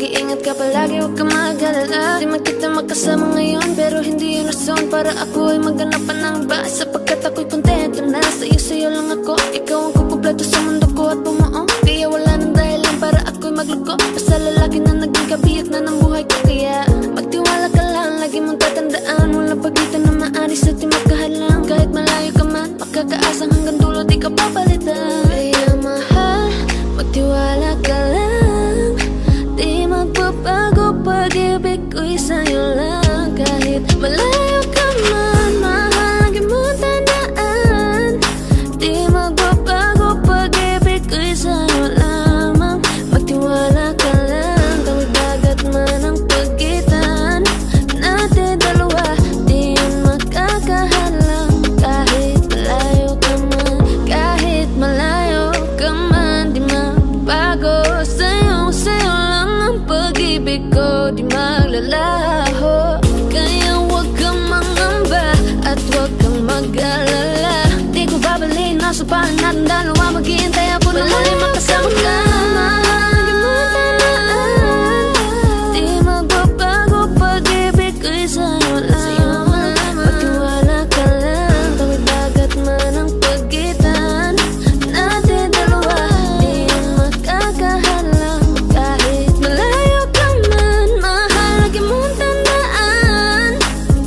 Mag-iingat ka palagi, huwag ka mag-alala. Di man kita magkasama ngayon, pero hindi yun rason para ako ay maghanap pa ng iba. Sapagkat ako'y kontento na sa'yo lang ako. Ikaw ang kukumpleto sa mundo ko at bumuo. Kaya wala nang dahilan para ako'y magluko. Basta lalaki na naging kabiyak na ng buhay ko. Kaya magtiwala ka lang, lagi mong tatandaan. Walang pagitan na maaari sa di magkahalang. Kahit malayo ka man, makakaasang hanggang dulo di ka papalitan. Kaya mahal, magtiwala ka lang. Di magbabago pag-ibig ko'y sa'yo lang. Kahit malayo ka man, mahal, lagi mong tandaan. Di magbabago pag-ibig ko'y sa'yo lamang. Magtiwala ka lang, tawid dagat man ang pagitan natin dalawa, di yun makakahalang. Kahit malayo ka man, kahit malayo ka man, di magbago sa'yo lang ang pag-ibig ko, di maglalaho. Kaya huwag kang mangamba at huwag kang mag-alala. Di ko babaliin, nasa palang natin dalawa. Maghihintay ako na muli makasama ka. Lagi mo tandaan, di magbabago pag-ibig ko'y sa'yo lamang. Magtiwala ka lang, tawid dagat man ang pagitan natin dalawa, di yun makakahalang. Kahit malayo ka man, mahal, lagi mong tandaan.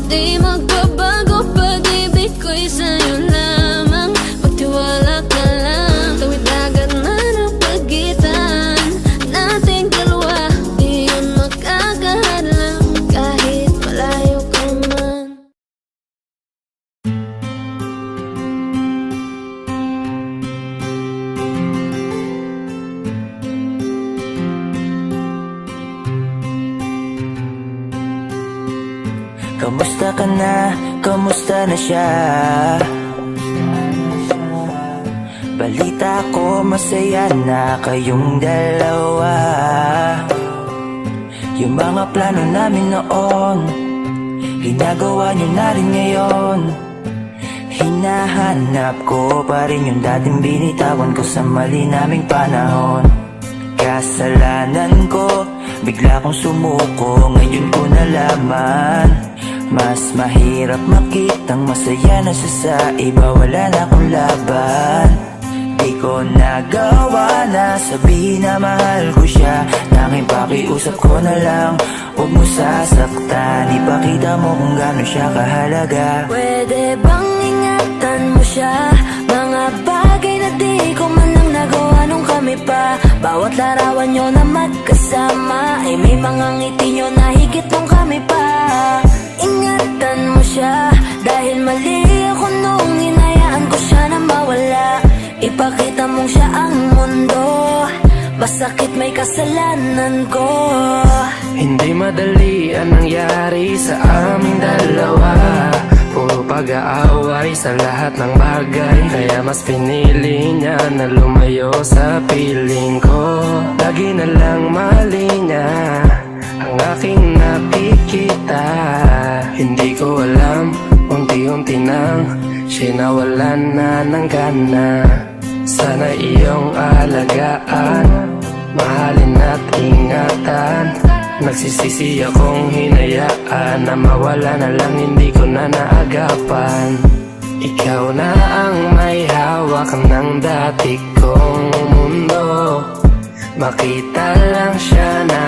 Di magbabago pag-ibig ko'y sa'yo lamang. Magtiwala ka lang, tawid dagat man ang pagitan nating dalawa, di yun makakahalang. Kahit malayo ka man. Kamusta ka na? Kamusta na siya? Balita ko masaya na kayong dalawa. Yung mga plano namin noon, ginagawa niyo na rin ngayon. Hinahanap ko pa rin yung dating binitawan ko sa mali naming panahon. Kasalanan ko, bigla kong sumuko, ngayon ko nalaman. Mas mahirap makitang masaya na siya sa iba, wala na akong laban. Di ko nagawa na sabihin na mahal ko siya. Tanging pakiusap ko na lang, huwag mo sasaktan. Ipakita mo kung gaano siya kahalaga. Pwede bang ingatan mo siya? Mga bagay na di ko man lang nagawa nung kami pa. Bawat larawan nyo na magkasama ay may mga ngiti nyo na higit nung kami pa. Ingatan mo siya, dahil mali ako nung hinayaan ko siya na mawala. Ipakita mong siya ang mundo, masakit may kasalanan ko. Hindi madali ang nangyari sa aming dalawa. Puro pag-aaway sa lahat ng bagay, kaya mas pinili niya na lumayo sa piling ko. Lagi na lang mali niya ang aking nakikita. Hindi ko alam, unti-unti nang siya nawalan na ng gana. Sana iyong alagaan, mahalin at ingatan. Nagsisisi akong hinayaan na mawala na lang, hindi ko na naagapan. Ikaw na ang may hawak ng dati kong mundo. Makita lang siya na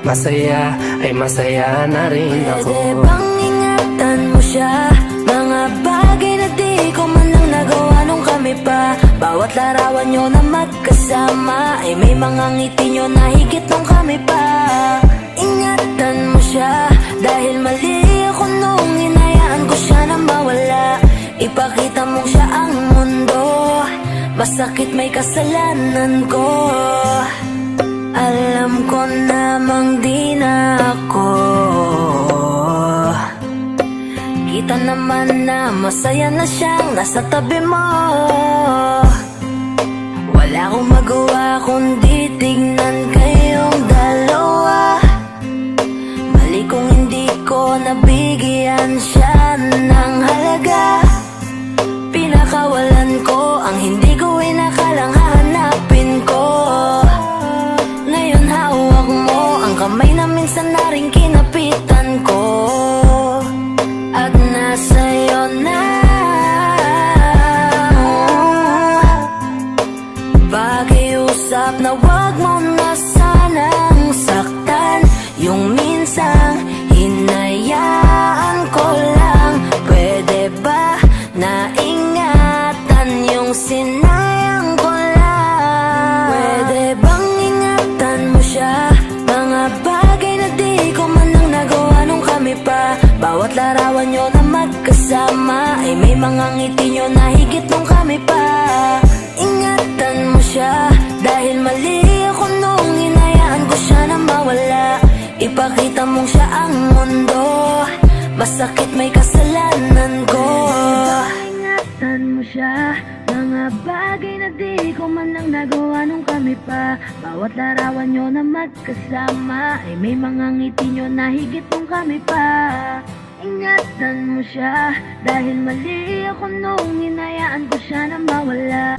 masaya, ay masaya na rin ako. Pwede bang ingatan mo siya? Mga bagay na di ko man lang nagawa nung kami pa. Bawat larawan nyo na magkasama ay may mga ngiti nyo na higit nung kami pa. Ingatan mo siya, dahil mali ako nung hinayaan ko siya na mawala. Ipakita mong siya ang mundo, masakit may kasalanan ko. Alam ko namang di na ako. Kita naman na masaya na siyang nasa tabi mo. Wala akong magawa kundi tignan kayong dalawa. Mali kung hindi ko nabigyan siya ng halaga. Pinakawalan ko ang hindi ko inakalang hahanapin ko. Ngayon hawak mo ang kamay na minsan na rin kinapitan ko at nasa'yo na. Pakiusap na wag mo na sanang saktan, yung minsan hinayaan ko lang. Pwede ba na ingatan yung sinayang ko lang? Pwede bang ingatan mo siya? Mga bagay na di ko man lang nagawa nung kami pa. Bawat larawan nyo na magkasama ay may mga ngiti nyo na higit nung kami pa. Ingatan mo siya dahil mali ako nung hinayaan ko siya na mawala. Ipakita mong siya ang mundo, masakit may kasalanan ko. Ingatan mo siya, mga bagay na di ko man lang nagawa nung kami pa. Bawat larawan nyo na magkasama ay may mga ngiti nyo na higit nung kami pa. Ingatan mo siya dahil mali ako nung hinayaan ko siya na mawala.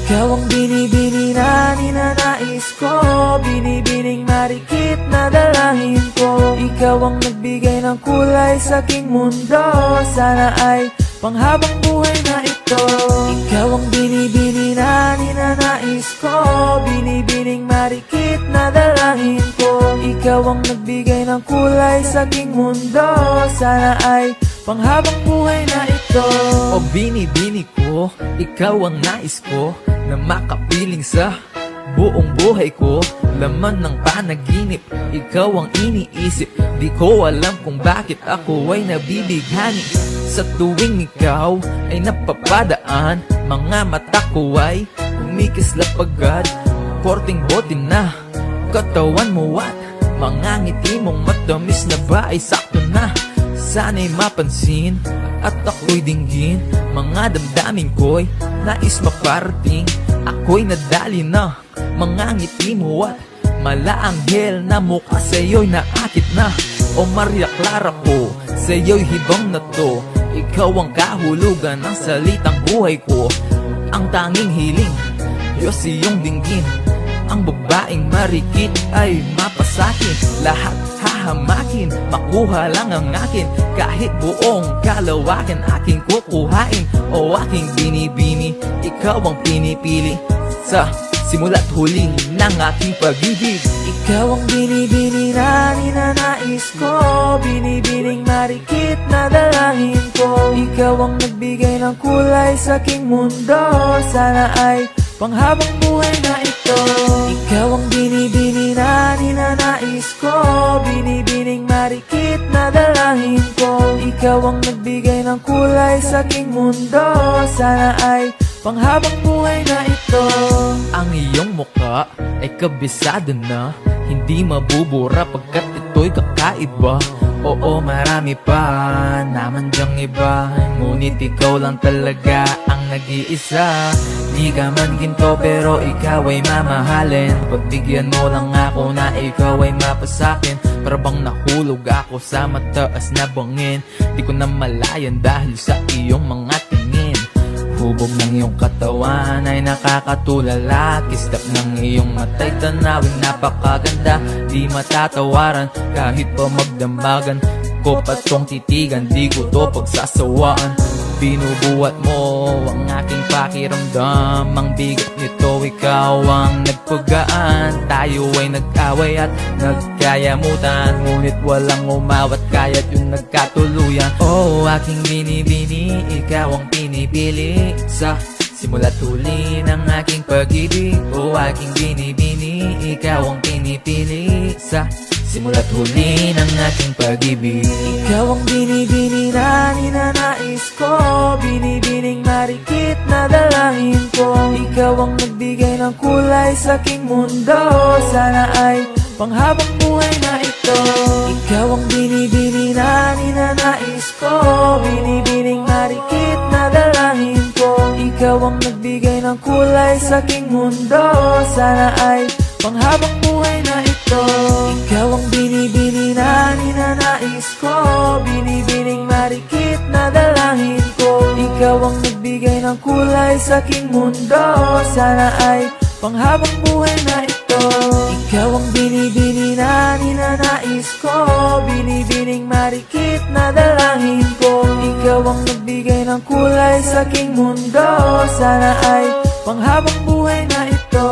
Ikaw ang binibini na ninanais ko, binibining marikit na dalangin ko. Ikaw ang nagbigay ng kulay sa aking mundo, sana ay panghabang buhay na ito. Ikaw ang binibini na ninanais ko, binibining marikit na dalangin ko. Ikaw ang nagbigay ng kulay sa aking mundo, sana ay panghabang buhay na ito. O binibini ko, ikaw ang nais ko na makapiling sa buong buhay ko. Laman ng panaginip, ikaw ang iniisip. Di ko alam kung bakit ako ay nabibighani. Sa tuwing ikaw ay napapadaan, mga mata ko ay kumikislap agad. Korting bote na katawan mo at mga ngiti mong matamis na ba ay sakto na. Sana'y mapansin at ako'y dinggin, mga damdamin ko'y nais maparating. Ako'y nadali na mga ngiti mo at malaanghel na mukha sa'yo'y naakit na. O Maria Clara ko, sa'yo'y hibang na to. Ikaw ang kahulugan ng salitang buhay ko. Ang tanging hiling, Diyos iyong dinggin. Ang babaeng marikit ay mapasakin. Lahat hahamakin, makuha lang ang akin. Kahit buong kalawakan aking kukuhain. O aking binibini, ikaw ang pinipili sa simula't huli ng aking pag-ibig. Ikaw ang binibini na ninanais ko, binibining marikit na dalangin ko. Ikaw ang nagbigay ng kulay sa aking mundo, sana ay panghabang buhay na ito. Ikaw ang binibini na ninanais ko, binibining marikit na dalangin ko. Ikaw ang nagbigay ng kulay sa aking mundo, sana ay panghabang buhay na ito. Ang iyong mukha ay kabisado na, hindi mabubura pagkat ito'y kakaiba. Oo, marami pa naman dyang iba, ngunit ikaw lang talaga ang nag-iisa. Di ka man ginto pero ikaw ay mamahalin. Pagbigyan mo lang ako na ikaw ay mapasakin. Para bang nahulog ako sa mataas na bangin. Di ko na malayan dahil sa iyong mga tingin. Hubog ng iyong katawan ay nakakatulala. Kislap ng iyong matay tanawin napakaganda. Di matatawaran kahit pa magdamagan ko patong titigan. Di ko to pagsasawaan. Binubuhat mo ang aking pakiramdam. Ang bigat nito ikaw ang nagpagaan. Tayo ay nag-away at nagkayamutan, ngunit walang umawat kaya't yung nagkatuluyan. Oh, aking binibini, ikaw ang pinipili sa simula't huli ng aking pag-ibig. Oh, aking binibini, ikaw ang pinipili sa simula't huli ng aking pag-ibig. Ikaw ang binibini na ninanais ko, binibining marikit na dalangin ko. Ikaw ang nagbigay ng kulay sa aking mundo, sana ay panghabang buhay na ito. Ikaw ang binibini na ninanais ko, binibining marikit na dalangin ko. Ikaw ang nagbigay ng kulay sa aking mundo, sana ay panghabang buhay na ito. Ikaw ang binibini na ninanais ko, binibining marikit na dalangin ko. Ikaw ang nagbigay ng kulay sa aking mundo, sana ay panghabang buhay na ito. Ikaw ang binibini na ninanais ko, binibining marikit na dalangin ko. Ikaw ang nagbigay ng kulay sa aking mundo, sana ay panghabang buhay na ito.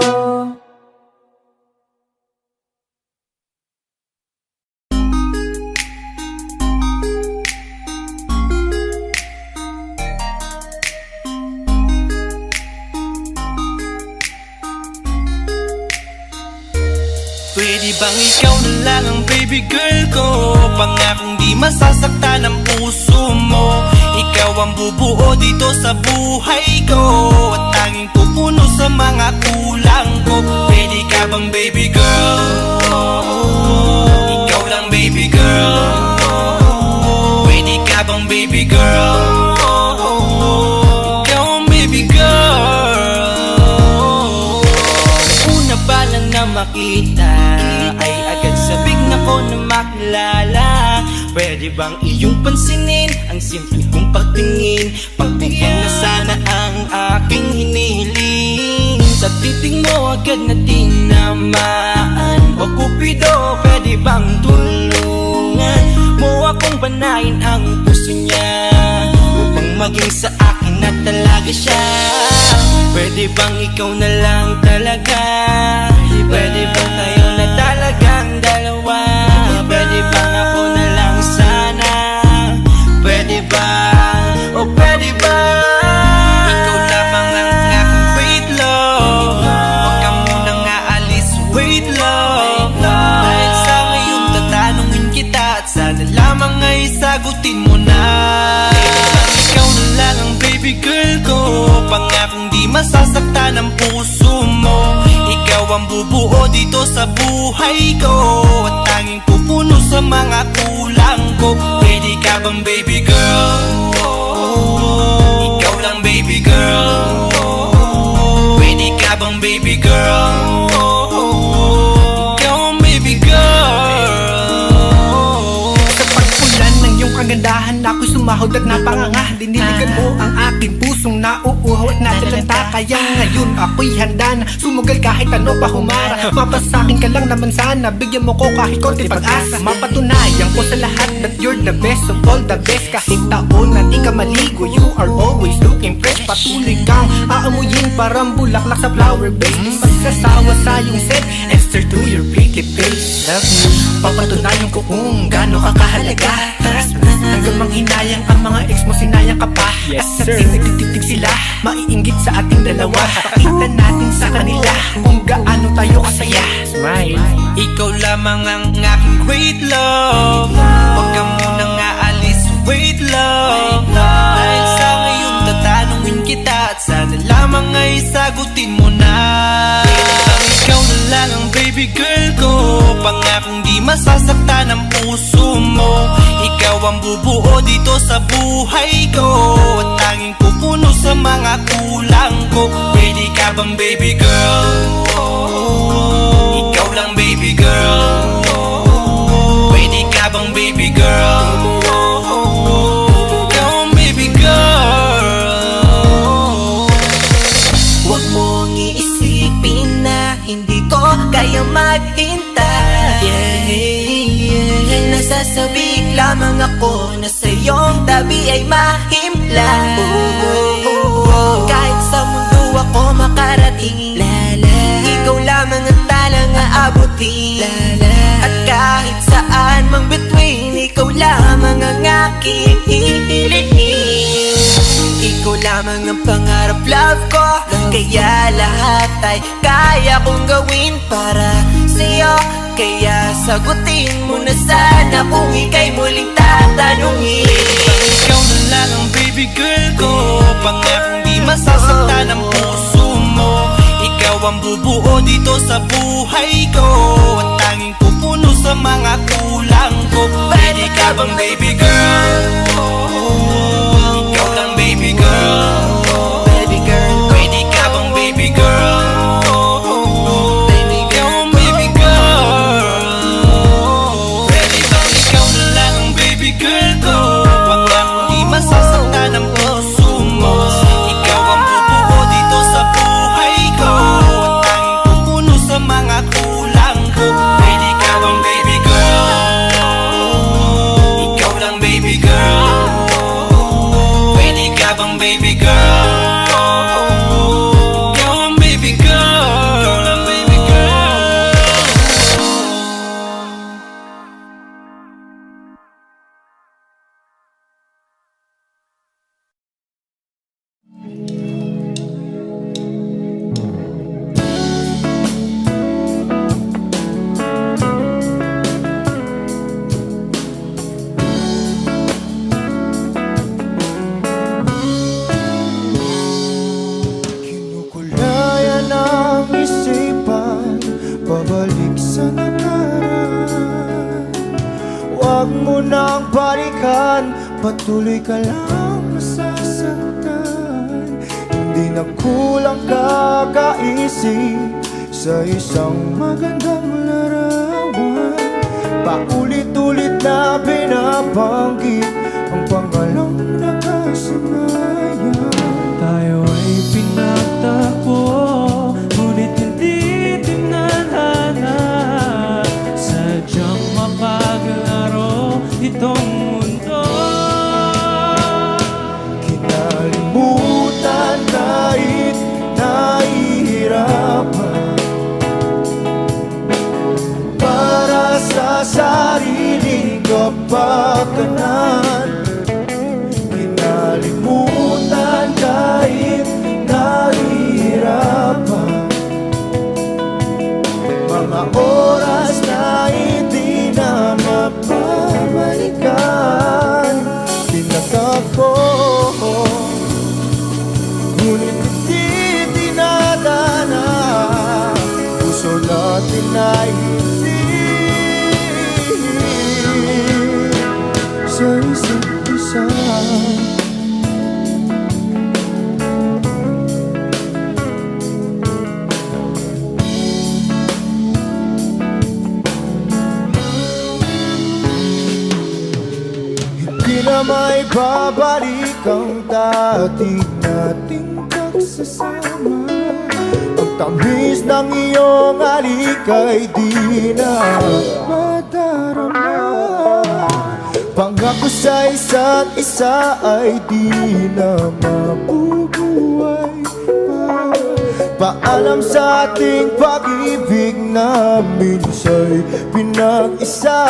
Pwede bang ikaw na lang ang baby girl ko? Pangakong di masasaktan ang puso mo. Ikaw ang bubuo dito sa buhay ko, at tanging pupuno sa mga kulang ko. Pwede ka bang baby girl? Ikaw lang baby girl. Pwede ka bang baby girl? Ikaw ang baby girl. Una pa lang na makita ay agad sabik na ko na makilala. Pwede bang iyong pansinin ang simple kong pagtingin? Pagbigyan na sana ang aking hinihiling. Sa titing mo agad na tinamaan. O Cupido, pwede bang tulungan mo akong banayin ang puso niya, upang maging sa akin na talaga siya? Pwede bang ikaw na lang talaga? Pwede bang tayo na talagang dalawa? Pwede bang ako na lang sana? Pwede ba? O pwede ba? Ikaw lamang ang aking wait love. Huwag ka munang aalis, wait love. Dahil sa ngayon tatanungin kita, at sana lamang ay sagutin mo na. Ikaw na lang ang baby girl ko, pangakong di masasaktan ang puso mo. Ikaw ang bubuo dito sa buhay ko, at tanging pupuno sa mga kulang ko. Pwede ka bang baby girl? Ikaw lang baby girl. Pwede ka bang baby girl? Ikaw ang baby girl. Sa pagpulan ng iyong kagandahan, ako'y sumahod at napanganga. Diniligan mo ang aking pusong nauuhaw at natalanta. Kaya ngayon ako'y handa na sumugal kahit ano pa humara. Mapasakin ka lang naman sana, bigyan mo ko kahit konti pag-asa. Mapatunayan ko sa lahat that you're the best of all the best. Kahit taon na di ka maligo, you are always looking fresh. Patuloy kang aamuyin parang bulaklak sa flower base. Di magsasawa sa iyong set, Esther to your pretty face. Love you, papatunayan ko kung gaano ka kahalaga. Trust me, hanggang manghinayang ang mga ex mo, sinayang ka pa. At sa tigtig sila, maiinggit sa ating dalawa. Pakita natin sa kanila kung gaano tayo kasaya. Smile. Ikaw lamang ang aking great love. Huwag ka munang aalis, wait love. Dahil sa ngayon tatanungin kita, at sana lamang ay sagutin mo na. Ikaw na lang ang baby girl ko, pangakong di masasaktan ang puso mo. Ikaw ang bubuo dito sa buhay ko, at tanging pupuno sa mga kulang ko. Pwede ka bang baby girl? Ikaw lang baby girl. Pwede ka bang baby girl? Ikaw ang baby girl. Huwag mong iisipin na hindi ko kaya maghintay. Nasasabik lamang ako na sa iyong tabi ay mahimpla. Kahit sa mundo ako makarating, ikaw lamang ang talang aabutin. At kahit saan mang between, ikaw lamang ang aking hihilihin. Ikaw lamang ang pangarap, love ko. Kaya lahat ay kaya kong gawin para sa'yo. Kaya sagutin mo na sana kung ika'y muling tatanungin. Ikaw na lang ang baby girl ko, pangakong di masasaktan ang puso mo. Ikaw ang bubuo dito sa buhay ko, at tanging pupuno sa mga kulang ko. Pwede ka bang baby girl? Ikaw lang baby girl. Baby girl. Pwede ka bang baby girl? Masasaktan ang puso mo. Ikaw ang bubuo dito sa buhay ko, at tanging mo nang balikan, patuloy ka lang masasaktan. Hindi na kulang kakaisip sa isang magandang larawan. Paulit-ulit na binabanggit ang pangalang nakasanayan. Tayo ay pinagtagpo, ngunit hindi tinadhana. Sadyang mapaglaro itong mundo. Kinalimutan kahit nahihirapan, para sa sariling kapakanan. Kinalimutan kahit nahihirapan, mga oras na hindi na mapabalikan. Pinagtagpo, ngunit hindi dinadana. Puso natin ay hindi sa isa't isa. Hindi na may babalik ang dating nating pagsasama. Ang tamis ng iyong halik ay di na madarama. Pangako sa isa't isa ay di na mabubuhay pa. Paalam sa ating pag-ibig na minsa'y pinag-isa.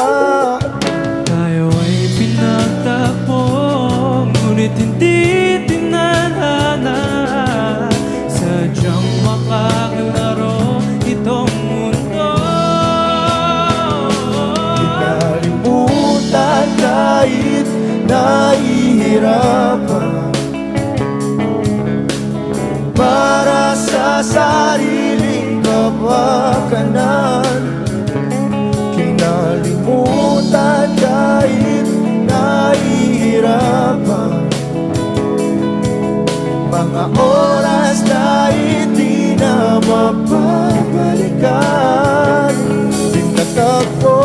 Tayo ay pinagtagpo, ngunit hindi tinadhana. Sadyang makaglaro itong mundo. Kinalimutan kahit nahihirapan, para sa sariling kapakanan. Kinalimutan kahit nahihirapan, mga oras na hindi na mapabalikan. Pinagtagpo,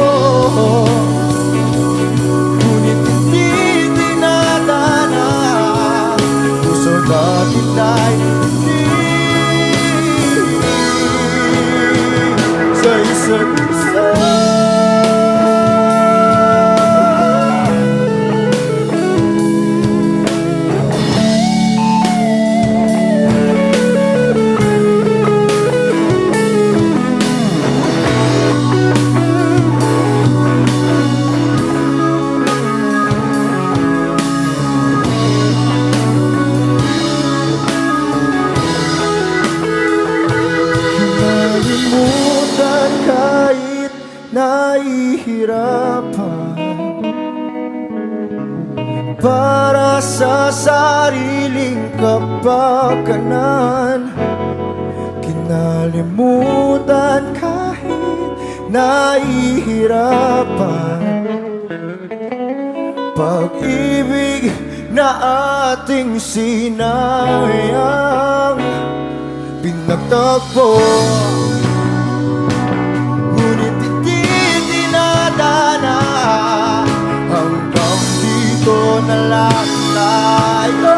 ngunit hindi dinadana. Puso natin ay hindi sa isa't isa. Kinalimutan kahit nahihirapan, para sa sariling kapakanan. Kinalimutan kahit nahihirapan, pag-ibig na ating sinayang. Pinagtagpo, ngunit hindi dinadana. Hanggang dito na lang tayo.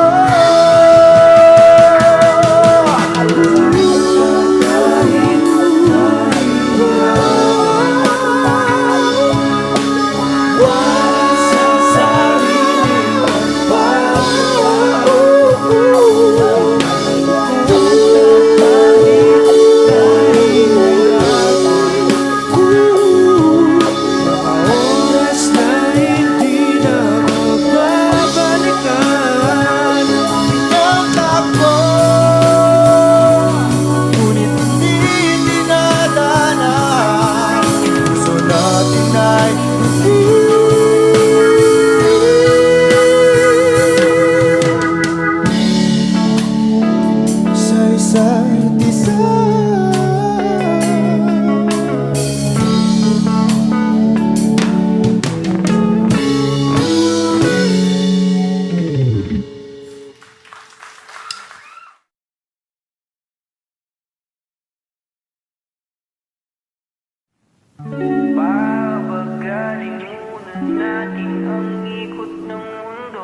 Babagaling muna natin ang ikot ng mundo.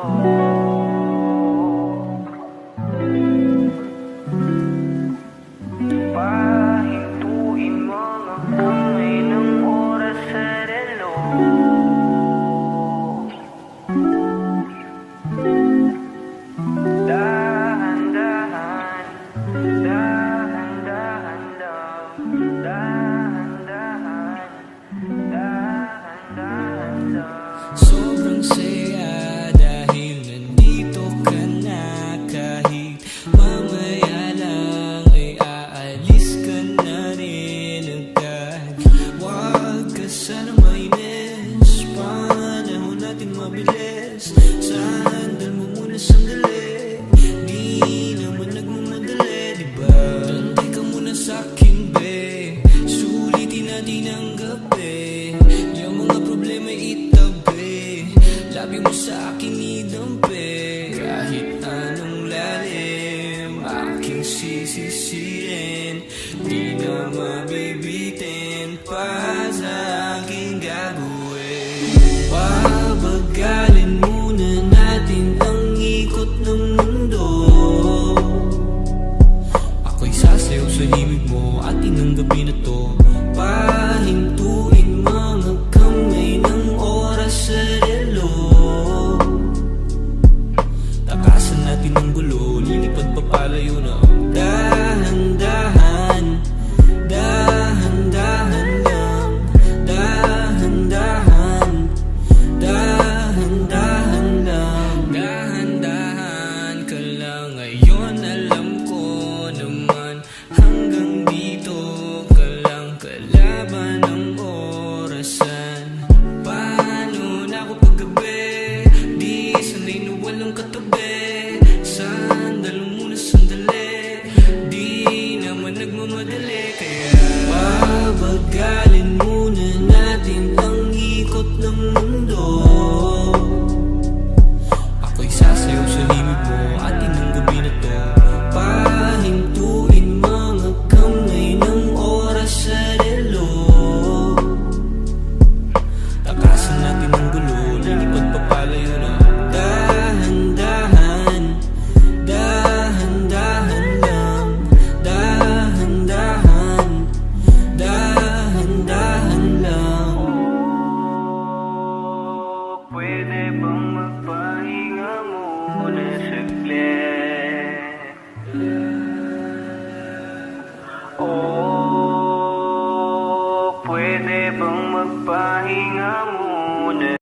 Pahintuin mga kamay ng oras sa relo. Dahan-dahan, dahan-dahan daw, dahan-dahan, dahan-dahan daw. Sobrang saya dahil nandito ka na. Kahit mamaya lang ay aalis ka na rin agad. Huwag ka sana mainis, panahon natin mabilis. Sandal mo muna sandali, di naman nagmamadali, diba? Tantay ka muna sa'kin, be. Sulitin natin ang gabi, yung mga problema itabi. Labi mo sa akin idampi, kahit anong lalim aking sisisirin, di na mabibitin pa sa aking gagawin. Pabagalin muna natin ang ikot ng mundo. Ako'y sasayaw sa himig mo, atin ang gabi na to. Pahintuin mga kamay ng oras sa relo. Takasan natin ang gulo, lilipad pa palayo na. Dahan-dahan, dahan-dahan lang. Dahan-dahan, dahan-dahan lang. Dahan-dahan ka lang ngayon, alam ko naman. Hanggang dito ka lang, kalaban ng orasan. Paano na ako paggabi, di sanay na walang katabi. Sandal muna sandali, di naman nagmamadali. Kaya pabagalin muna natin ang ikot ng mundo. Ako'y sasayaw sa limit mo, atin ang gabi na to. Pahintuin mga kamay ng oras sa relo. Takasan natin ang gulo, lilipad pa palayo na. Dahan-dahan, dahan-dahan lang. Dahan-dahan, dahan-dahan lang. Pwede bang magpahinga muna saglit? Oh, pwede bang magpahinga muna?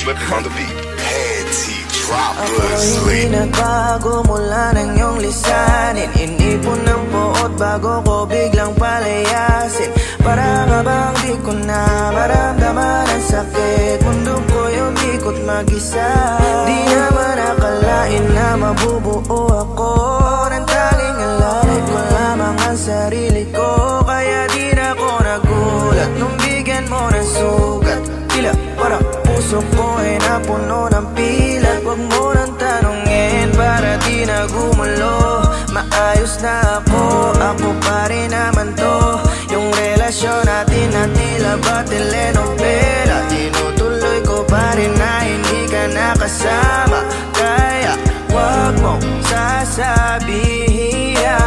Flipping on the beat, panty droppers, Ako'y nagbago mula ng iyong lisanin. Inipon ng buot bago ko biglang palayasin. Para ka bang di ko na maramdaman ang sakit. Mundo ko yung ikot mag-isa. Di naman akalain na mabubuo ako ng tanging alalay ko lamang ang sarili ko. Kaya di na ako nagulat nung bigyan mo ng sugat. Tila parang puso ko ay napuno ng pilat. Huwag mo nang tanungin para di na gumulo. Maayos na ako pa rin naman to. Yung relasyon natin na tila ba telenovela. Tinutuloy ko pa rin na hindi ka nakasama. Kaya huwag mong sasabihin na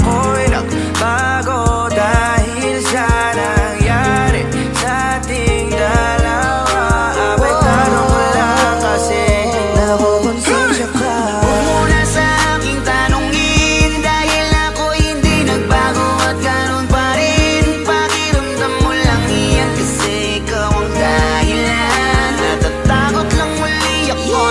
ako'y nagbago dahil sa nangyari sa ating dalawa. Abay tanong ko lang kasi nakukonsensya ka. Huwag mo na sa aking tanongin, dahil ako hindi nagbago at ganun pa rin. Pakiramdam mo lang iyan kasi ikaw ang dahilan. Natatakot lang muli ako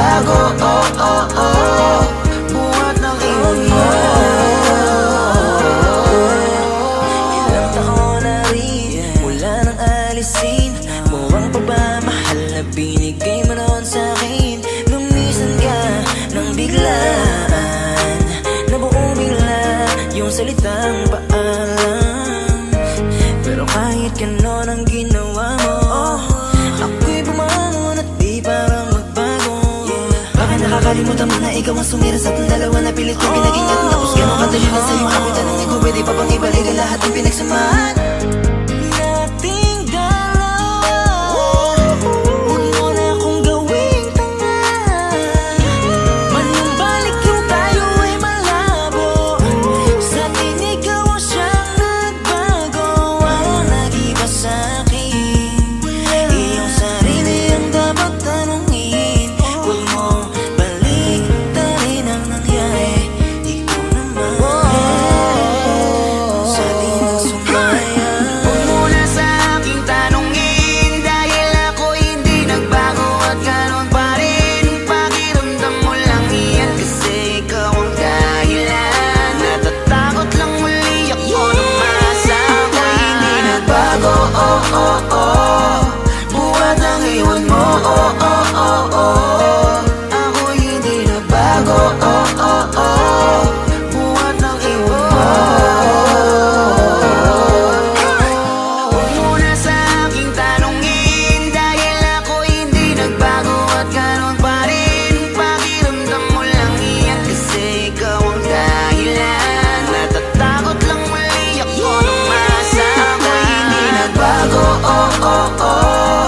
nagbago, oh, oh, oh, buhat ng iwan mo. Ilang taon na rin, wala nang alisin mo ang pagmamahal na binigay mo noon sa'kin. Lumisan ka ng biglaan, nabuo bigla yung salitang paalam. Pero kahit ganon ang ginawa mo, ako'y bumangon at di parang magbago. Baka nakakalimutan mo na ikaw ang sumira sa ating dalawa na pilit kong pinagingat. Tapos ganon kadali na sa'yo ako'y tanongin ko, pwede pa bang ibalik ang lahat ng pinagsamahan nating dalawa? Huwag mo na akong gawing tanga, manumbalik yung tayo ay malabo. Sa atin ikaw ang siyang nagbago. Ang nag-iba sa'kin, iyong sarili ang dapat tanungin. Huwag mong baliktarin ang nangyari. Ikaw naman sa atin ang sumaya. Huwag mo na sa aking tanungin, dahil ako hindi nagbago at ganon pa rin. Pakiramdam mo lang iyan kasi ikaw ang dahilan. Natatakot lang muli ako na masama. Ako'y hindi nagbago, oh, oh, oh, buhat ang iwan mo, oh, oh, oh, oh. Ako'y hindi nagbago, oh, oh, oh, buhat ang iwan mo. Huwag mo na sa aking tanungin, dahil ako hindi nagbago at ganon pa rin. Pakiramdam mo lang iyan kasi ikaw ang dahilan. Natatakot lang muli ako na masama. Ako'y hindi nagbago, oh, oh, oh,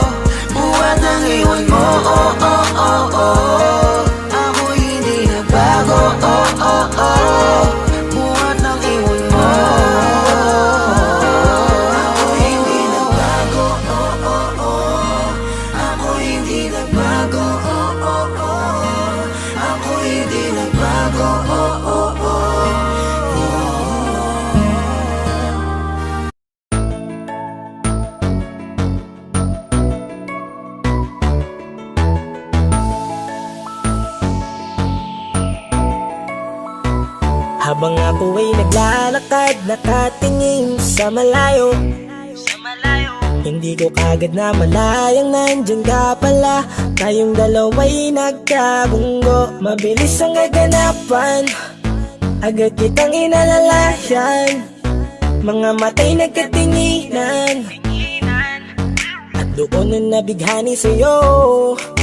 buhat ang iwan mo, oh, oh, oh, oh. Ako'y hindi nagbago, oh, oh, oh, buhat ng iwan mo. Ako'y hindi nagbago, oh, oh, oh. Ako'y hindi nagbago, oh, oh, oh. Ako'y hindi nagbago, oh, oh, oh. Habang ako ay naglalakad, nakatingin sa malayo, hindi ko kagad na malayang nandyan ka pala. Tayong dalawa'y nagkabunggo, mabilis ang aganapan, agad kitang inalalayan. Mga matay nagkatinginan, at doon na nabighani sa'yo.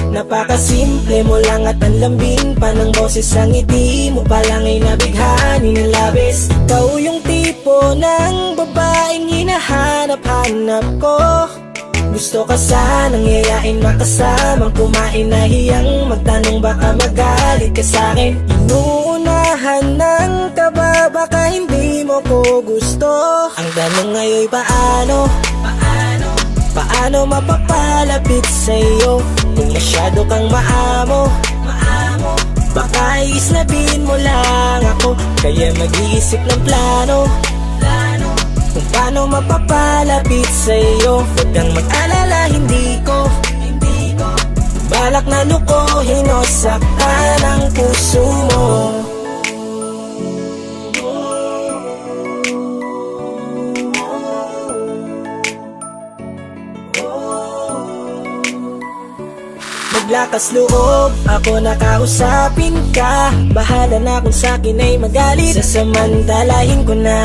Napakasimple mo lang at ang lambing pa ng boses. Ang ngiti mo pa lang ay nabighani ng labis. Ikaw yung tipo ng babaeng hinahanap-hanap ko. Gusto ka sanang yayain, makasamang kumain, nahiyang magtanong baka magalit ka sa'kin. Inuunahan ng kaba, baka hindi mo ko gusto. Ang tanong ngayon paano? Paano mapapalapit sa'yo kung masyado kang maamo? Baka islabin mo lang ako, kaya mag-iisip ng plano kung paano mapapalapit sa'yo. Huwag kang mag-alala, hindi ko balak na lukohin o saktan ang puso mo. Maglakas loob, ako nakausapin ka. Bahala na kung sa'kin ay magalit, sasamantalahin ko na.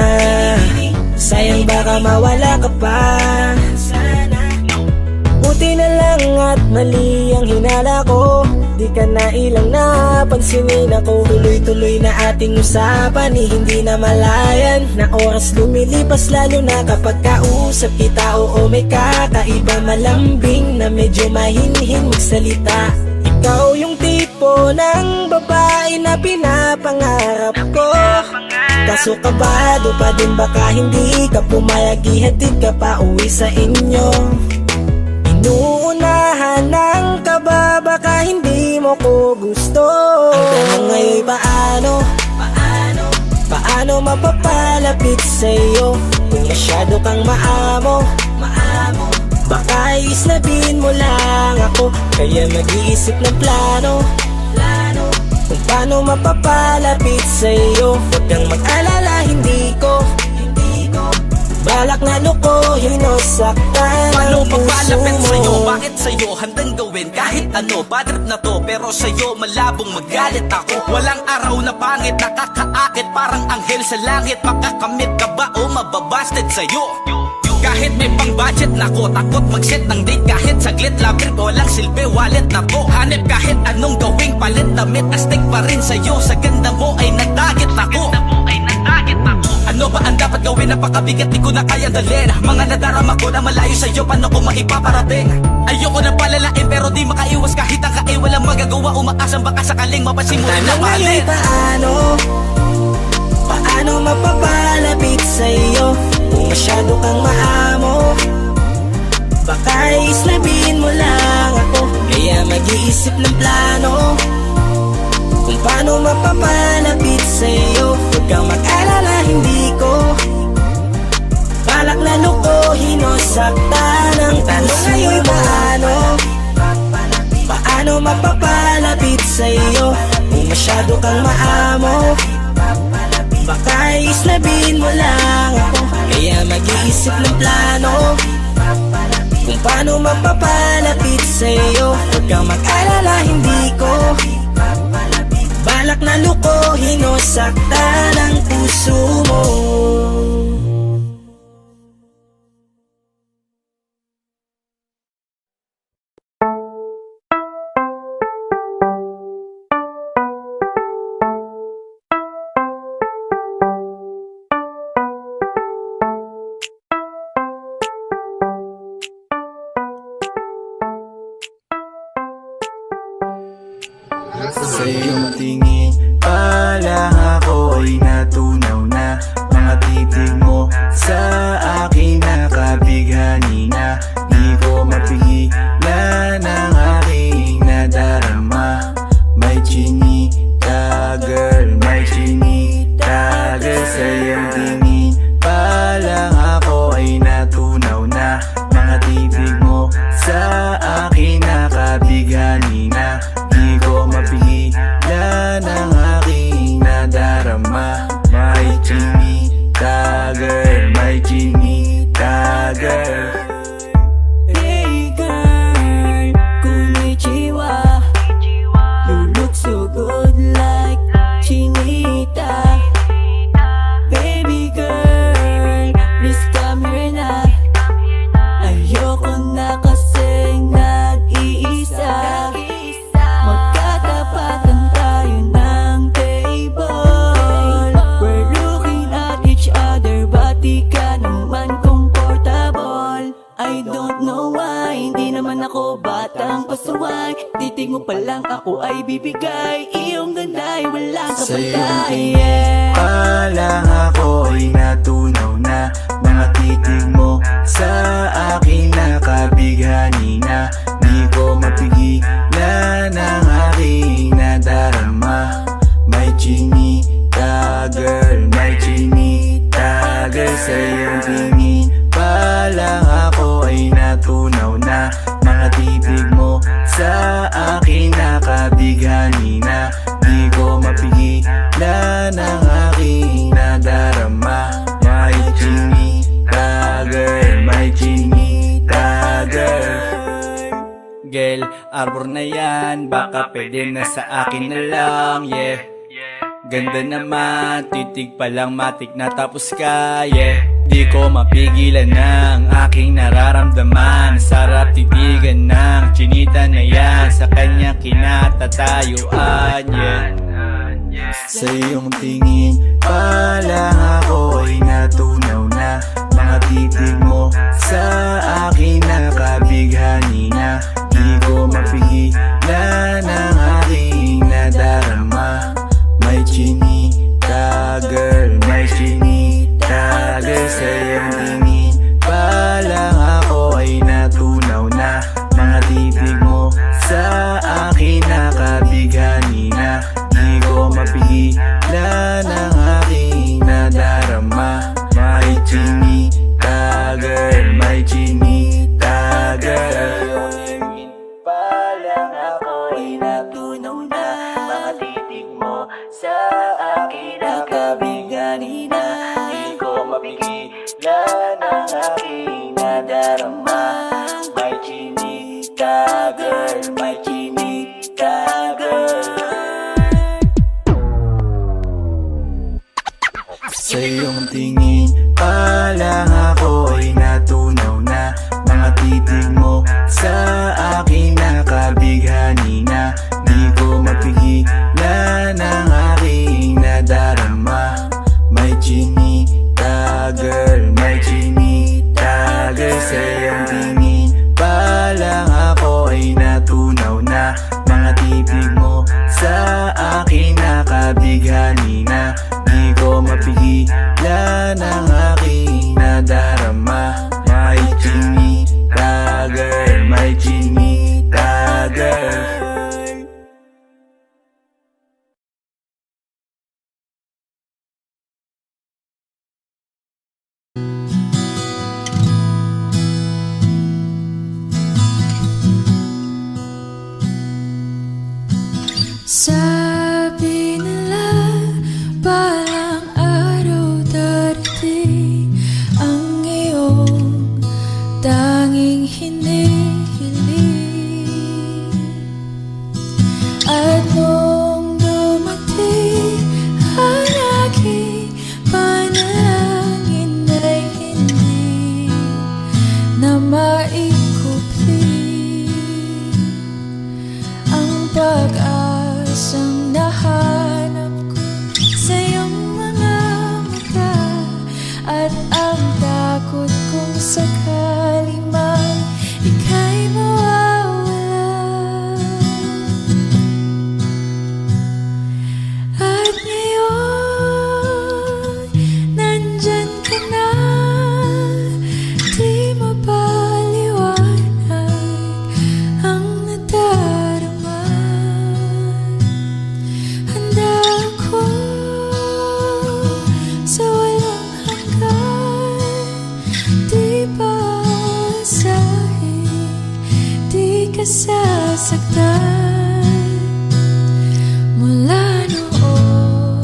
Sayang baka mawala ka pa. Buti na lang at mali ang hinala ko, di ka na ilang napansinin ako. Tuloy-tuloy na ating usapan, hindi na malayan. Na oras lumilipas lalo na kapag kausap kita. Oo, may kakaiba, malambing na medyo mahinhin magsalita. Ikaw yung tipo ng babae na pinapangarap ko. Kaso kabado pa din, baka hindi ka pumayag, ihatid ka pa uwi sa inyo. Inuunahan ng kaba, baka hindi mo ko gusto. Ang tanong ngayon paano? Paano mapapalapit sa'yo kung masyado kang maamo? Baka islabin mo lang ako, kaya mag-iisip ng plano mapapalapit sa'yo. Huwag kang mag-alala, hindi ko balak na lukuhin o saktan. Paano papalapit sa'yo? Bakit sa'yo handang gawin kahit ano? Bad trip na to, pero sa'yo malabong magalit ako. Walang araw na pangit, nakakaakit parang anghel sa langit. Makakamit ka ba o mababasted sa'yo? Kahit may pang budget na ko, takot mag-set ng date kahit saglit. Love trip, walang silbi, wallet na to. Hanip kahit anong gawing palit, damit astig pa rin sa'yo. Sa ganda mo ay nagdagit ako. Ano ba ang dapat gawin? Napakabigat, di ko na kaya dalhin. Mga nadarama ko na malayo sa'yo, paano ko maipaparating? Ayoko na palalain pero di makaiwas kahit ang kain. Walang magagawa, umaasang baka sakaling mapasimulin na mahalin. Paano mapapalapit sa'yo kung masyado kang maamo? Baka islabin mo lang ako, kaya mag-iisip ng plano kung paano mapapalapit sa'yo. Huwag kang mag-alala, hindi ko balak na lukuhin o saktan. Ang tanong ngayon, paano mapapalapit sa'yo kung masyado kang maamo? Baka islabin mo lang ako, kaya mag-iisip ng plano kung paano mapapalapit sa'yo. Huwag kang mag-alala, hindi ko balak na lukuhin o saktan ang puso mo. Sa iyong tingin pa lang ako ay natunaw na. Mga titig mo sa akin nakabighani na. Di ko mapigilan ang aking nadarama. May chinita girl, may chinita girl. Sa iyong tingin pa lang ako ay natunaw na. Mga titig mo sa akin nakabighani na. Di ko mapigilan ang aking nadarama. May chinita girl, may chinita girl. Hey girl, konnichiwa. You look so good like chinita. Baby girl, please come here na. Ayoko na kasing nag-iisa. Magkatapatan tayo ng table. We're looking at each other, but di ka naman comfortable. I don't know why, hindi naman ako batang pasuway. Titig mo pa lang ako ay bibigay. Iyong ganda ay walang Sa iyong kapatay. tingin pa lang ako ay natunaw na. Mga titig mo sa akin nakabighani na. Di ko mapigilan ang aking nadarama. May chinita girl, may chinita girl. Sa iyong tingin pa lang ako ay natunaw na. Mga titig mo sa akin nakabighani na. Di ko mapigilan ang aking nadarama. May chinita girl, may chinita girl. Girl, arbor na yan, baka pwede na sa akin na lang, yeah. Ganda naman, titig pa lang matik na tapos ka, yeah. Di ko mapigilan ng aking nararamdaman. Sarap titigan ng chinita na yan, sa kanya kinatatayuan, yeah. Sa iyong tingin pa lang ako ay natunaw na. Mga titig mo sa akin nakabighani na. Di ko mapigilan ang aking nadarama. May chinita girl, may chinita girl. Sa iyong tingin pa lang ako ay natunaw na. Mga titig mo sa akin nakabighani na. Di ko mapigilan ang aking nadarama. May chinita girl, may chinita girl. mo sa akin nakabighani na. Di ko mapigilan ang aking nadarama. May chinita girl, may chinita girl. Sa iyong tingin pa lang ako ay natunaw na. Mga titig mo sa akin nakabighani na. Di ko mapigilan ang aking nadarama. May chinita girl, may chinita girl. Sa iyong tingin pa lang ako ay natunaw na. Mga titig mo sa akin nakabighani na. Di ko mapigilan ang aking nadarama. May chinita girl, may chinita girl. Sabi nila balang araw darating ang iyong tanging hinihiling. At nung dumating ang aking panalangin ay hindi na maikupli ang pag-asang nahanap ko sa iyong mga mata. At ang takot kong sakali man ika'y mawawala. At ngayon, nandyan ka na. Di mapaliwanag ang nadarama. Handa ako sa walang hanggan. Di paasahin, di ka sasaktan. Mula noon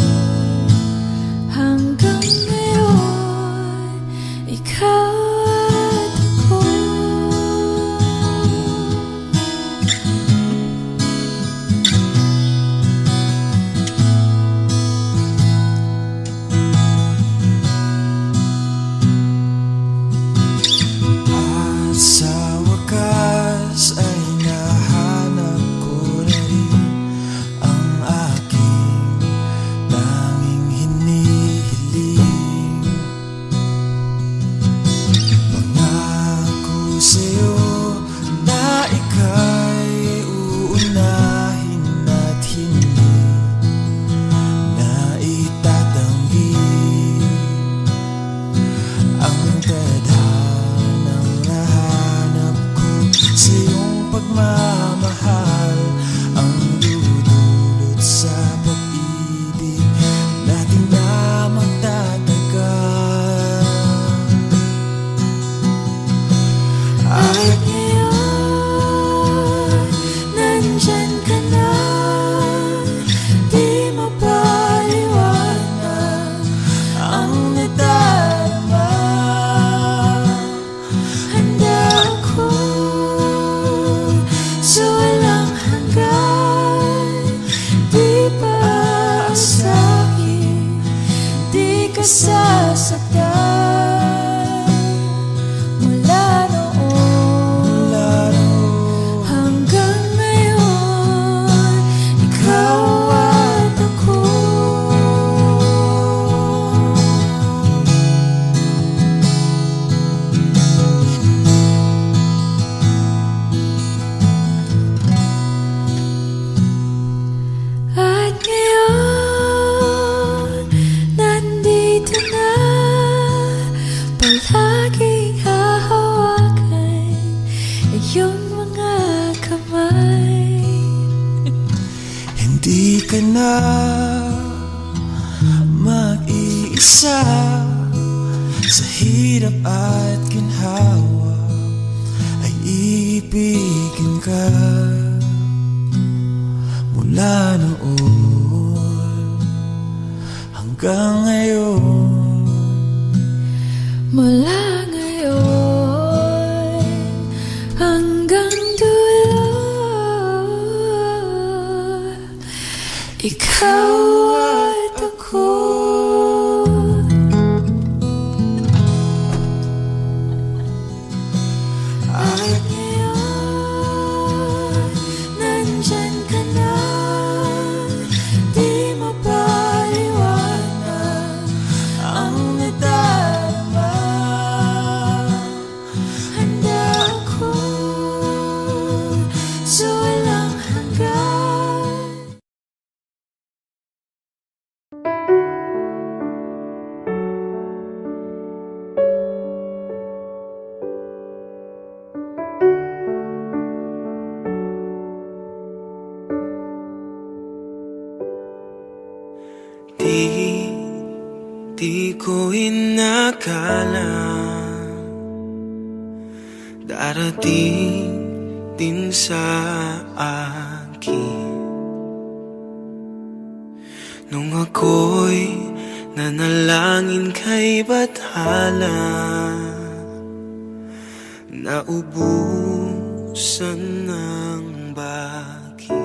hanggang ngayon, ikaw at ako. At sa wakas ay nahanap ko na rin ang aking tanging hinihiling. Pangako sa'yo na ika'y uunahin at hindi na itatanggi ang tadhanang nahanap ko sa iyong pagmamahal. Ang dudulot sa pag-ibig natin na magtatagal. At ngayon, nandyan ka na. Di mapaliwanag ang nadarama. Handa ako sa walang hanggan. Di paasahin, di ka sasaktan. Mula noon hanggang ngayon, ikaw at ako. At ngayon, nandito na. Palaging hahawakan iyong mga kamay. Hindi ka na mag-iisa sa hirap at ginhawa. Ay ibigin ka mula noon. hanggang ngayon. Mula ngayon hanggang dulo, ikaw at ako. At ngayon, nandyan ka na, di mapaliwanag ang nadarama. Handa ako sa walang hanggan. Di ko inakala darating din sa akin nung ako'y nanalangin kay Bathala, naubusan ng baki.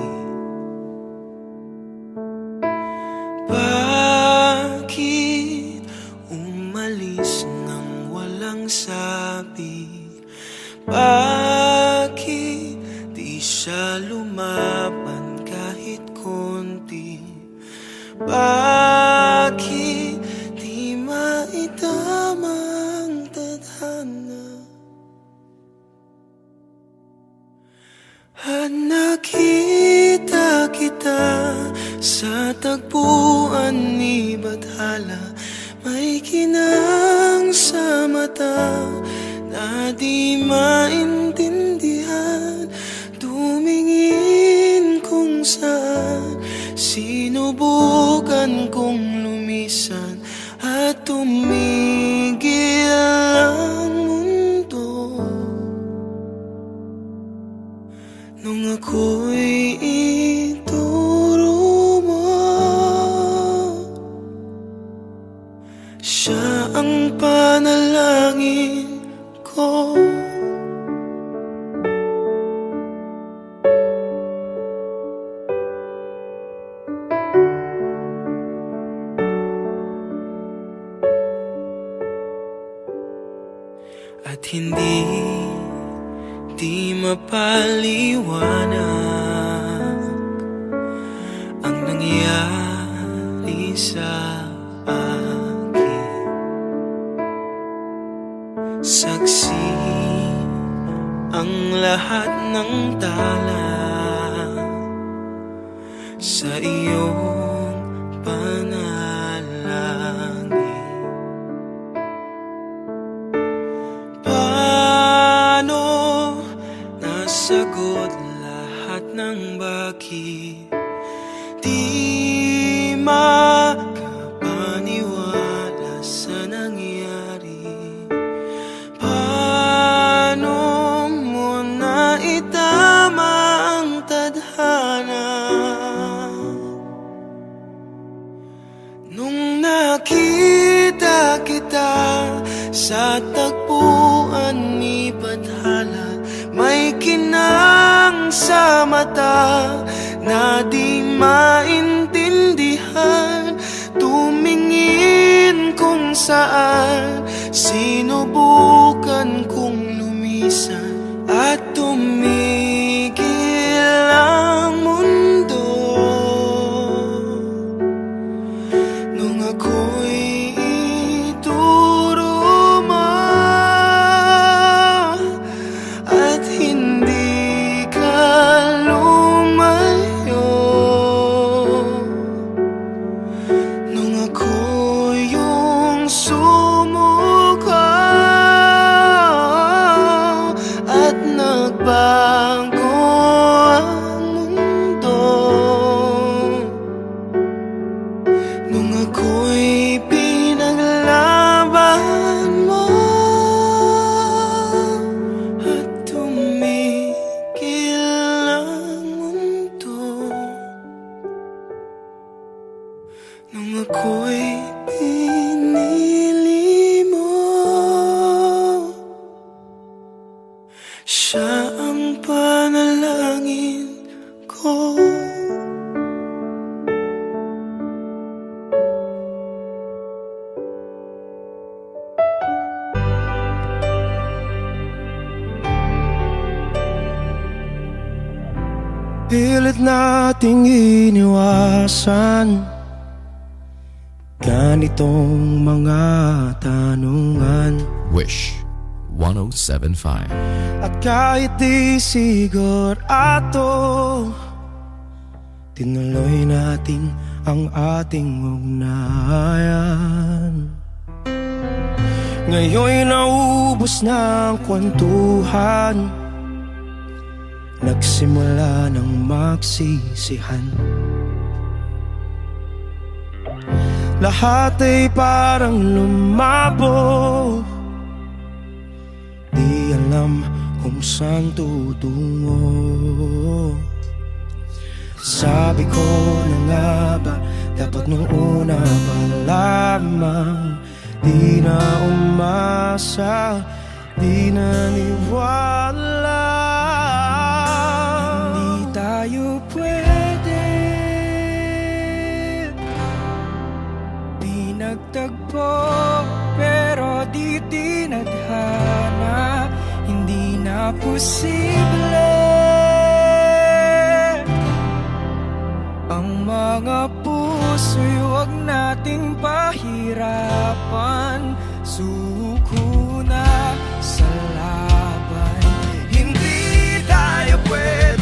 Bakit umalis nang walang sabi? Bakit di siya lumaban kahit konti? Bakit di maitama ang tadhana? At nakita kita sa tagpuan ni Bathala, may kinang sa mata na di maintindihan. Tumingin kung saan, sinubukan kong lumisan at tumigil ang mundo. Nung ako'y ituro mo, siya ang panalangin ko. At hindi mapaliwanag ang nangyari sa akin. Saksi ang lahat ng tala sa iyong panalangin. Paano nasagot lahat ng bakit? Di makapaniwala sa nangyari. Paano mo naitama ang tadhana? Nung nakita kita sa tagpuan ni Bathala, may kinang sa mata na di maintindihan. Tumingin kung saan, sinubukan kong lumisan at tumigil ang mundo. Nung ako'y ituro mo at hindi ka lumayo. Nung ako yung sumuko nung ako'y pinili mo. Siya ang panalangin ko. Pilit nating iniwasan ganitong mga tanungan. Wish 107.5. At kahit di sigurado, tinuloy natin ang ating ugnayan. Ngayon'y naubos na ang kwentuhan, nagsimula ng magsisihan. Lahat ay parang lumabo, di alam kung saan tutungo. Sabi ko na nga ba, dapat nung una pa lamang, di na umasa, di naniwala. Hindi tayo pwede pinagtagpo, pero di tinadhana. Hindi na posible ang mga puso'y huwag nating pahirapan. Suko na sa laban, hindi tayo pwede.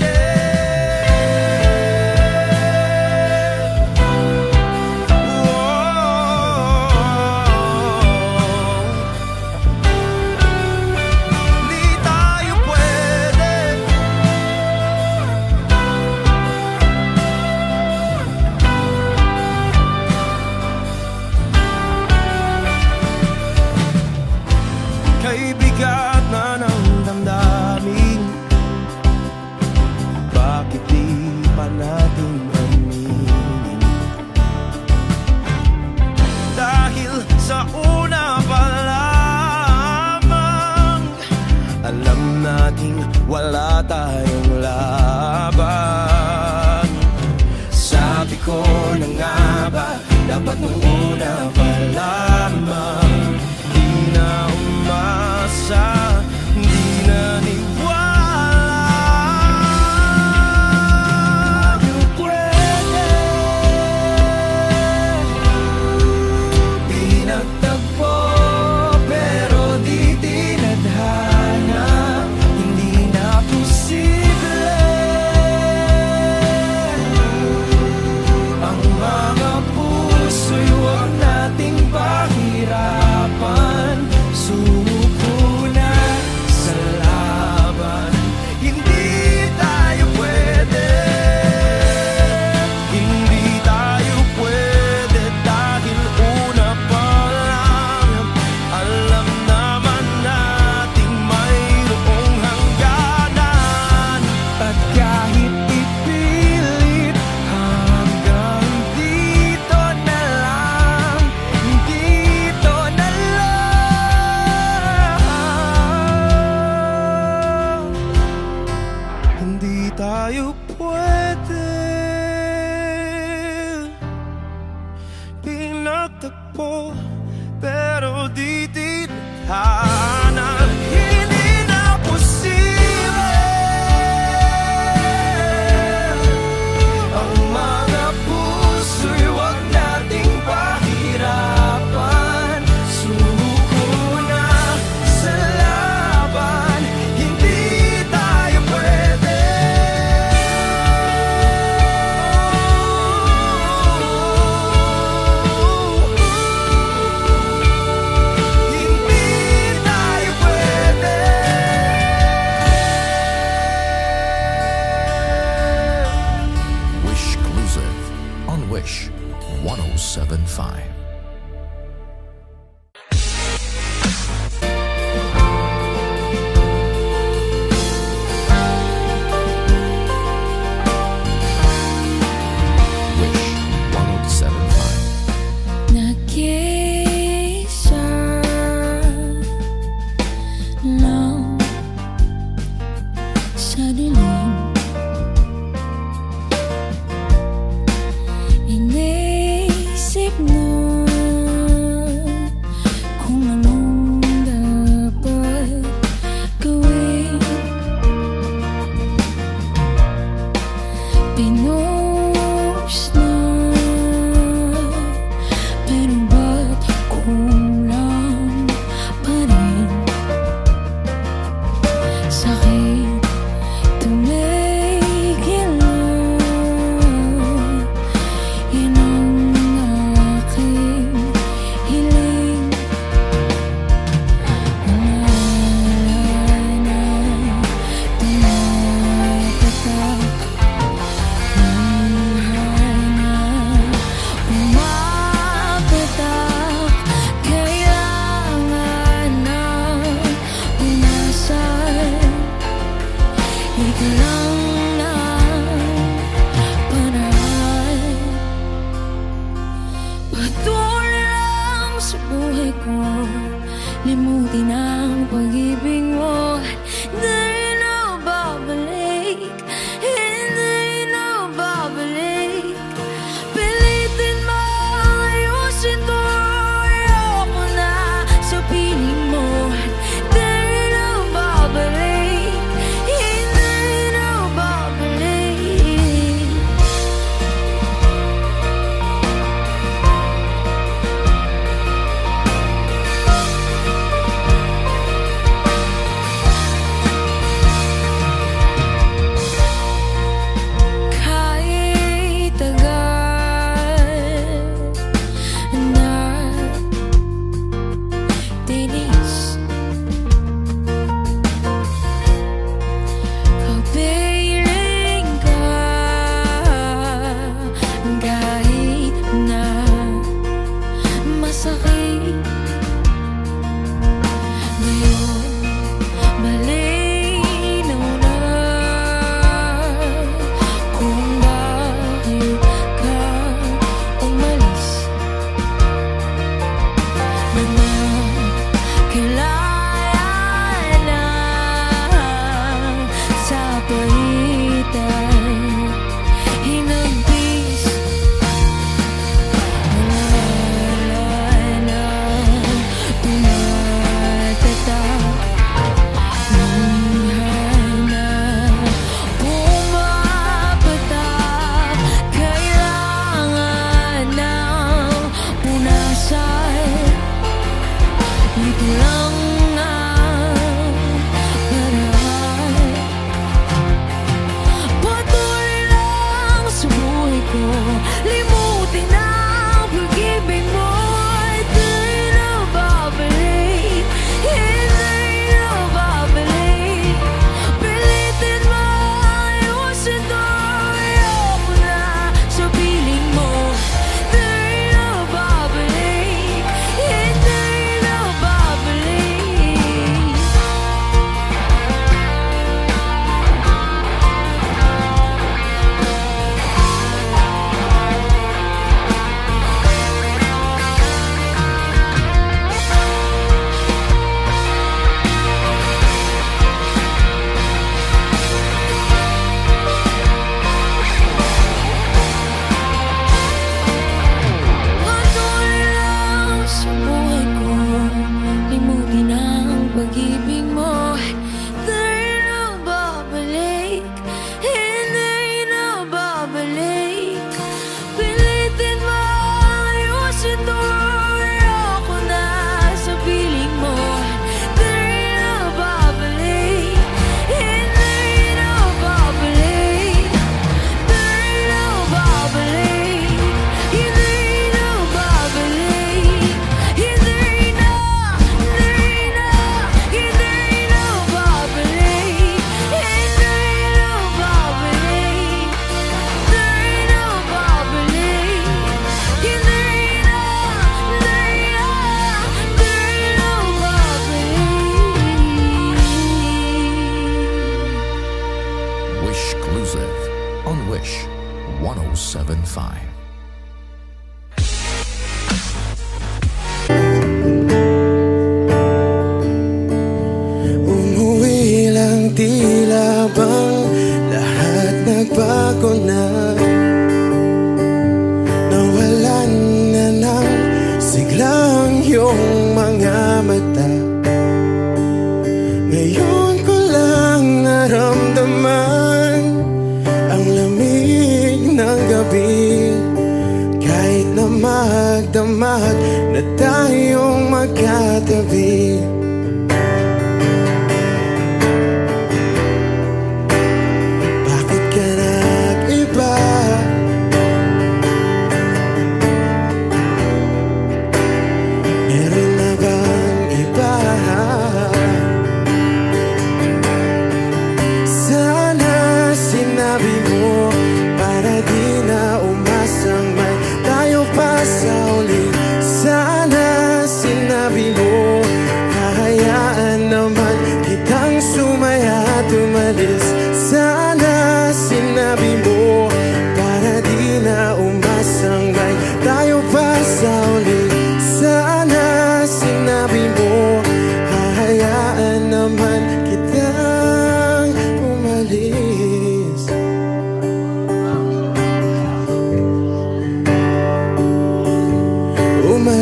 Bigat na ng damdamin, bakit di pa natin aminin? Dahil sa una pa lamang, alam nating wala tayong laban. Sabi ko na nga ba, dapat nung una pa lamang, di na umasa, di naniwala. You pwede pinagtagpo, pero di tinadhana. Hindi na posible ang mga puso'y huwag nating pahirapan. Suko na sa laban, hindi tayo pwede. Hindi tayo pwede dahil una pa lang, alam naman nating mayroong hangganan. At kahit ipilit, hanggang dito na lang, dito na lang. Hindi tayo pwede pinagtagpo, pero di tinadhana. Hindi na posible ang mga puso'y huwag nating pahirapan. Suko na sa laban, hindi tayo pwede. Hindi tayo pwede. Wish Exclusive on Wish 107.5. Wish 107.5. limutin ang pag-ibig mo. Hindi na babalik, hindi na babalik. Pilitin mo ayusin to, ayoko na sa piling mo. Hindi na babalik, hindi na babalik.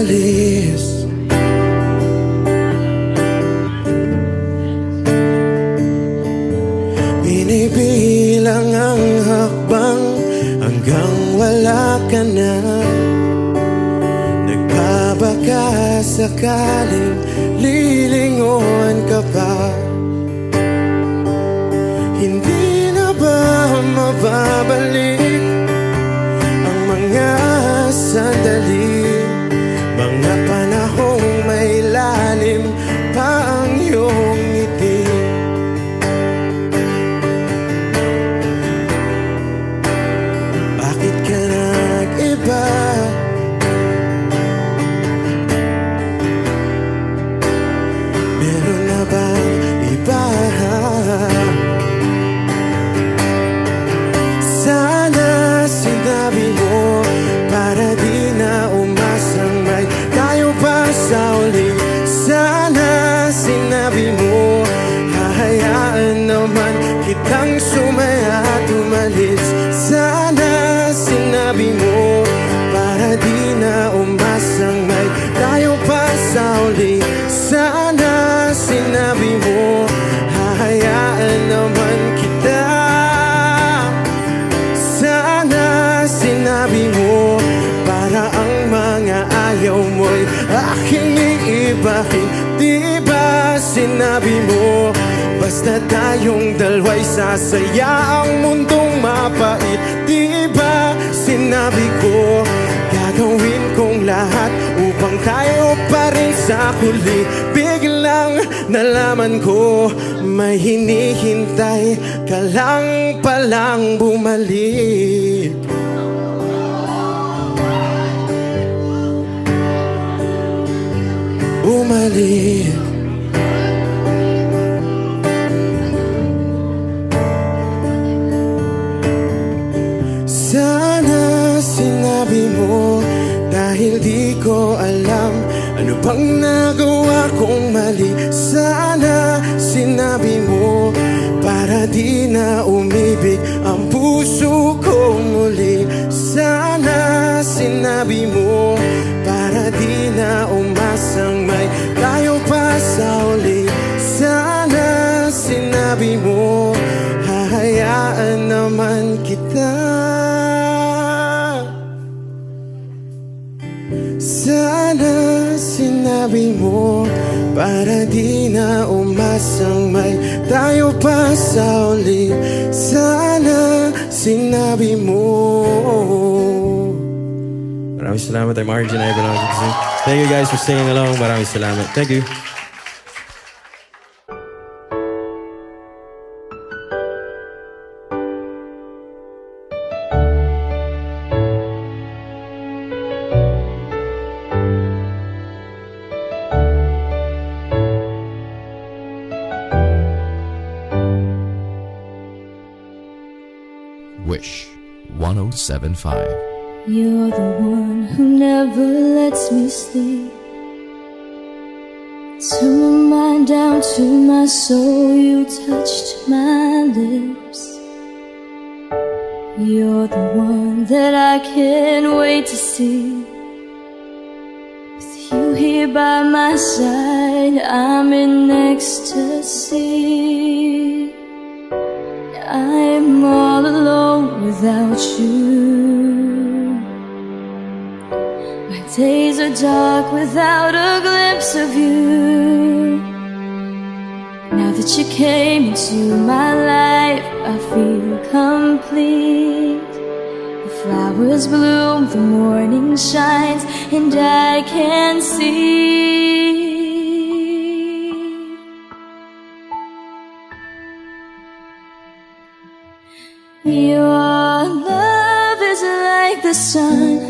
umalis. Binibilang ang hakbang hanggang wala ka na. Nagpabaka sakaling lilingon ka pa. Hindi na ba mababalik ang mga sandali, mga panahong may lalim pa ang iyong ngiti? Bakit ka nag-iba? Meron na bang iba? Sana sinabi mo para di na umasang may tayo pa sa uli. Sana sinabi mo hahayaan naman kitang sumaya at umalis. Sana sinabi mo para di na umasang may tayo pa sa uli. Sana sinabi mo hahayaan naman kita. Sana sinabi mo para ang mga ayaw mo'y aking iibahin. Di ba sinabi mo basta tayong dalawa'y sasaya ang mundong mapait? Di ba sinabi ko gagawin kong lahat upang tayo pa rin sa huli? Biglang nalaman ko may hinihintay ka lang palang bumalik. Bumalik. Sana sinabi mo dahil di ko alam ano bang nagawa kong mali. Sana sinabi mo para di na umibig ang puso ko muli. Sana sinabi mo para di na umasang may tayo pa sa uli. Sana sinabi mo hahayaan naman kita. Sana sinabi mo para di na umasang may tayo pa sa uli. Sana sinabi mo. Maraming salamat. I'm Arjun Ivanov. Thank you guys for singing along. Maraming salamat. Thank you. Wish 1075. You're the one who never lets me sleep. Turn my mind down to my soul, you touched my lips. You're the one that I can't wait to see. With you here by my side, I'm in ecstasy. I'm all alone without you. My days are dark without a glimpse of you. Now that you came into my life, I feel complete. The flowers bloom, the morning shines, and I can see. Your love is like the sun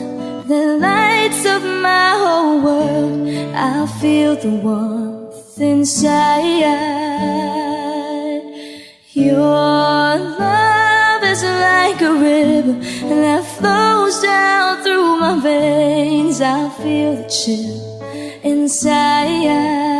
that lights up my whole world. I feel the warmth inside. Your love is like a river that flows down through my veins. I feel the chill inside.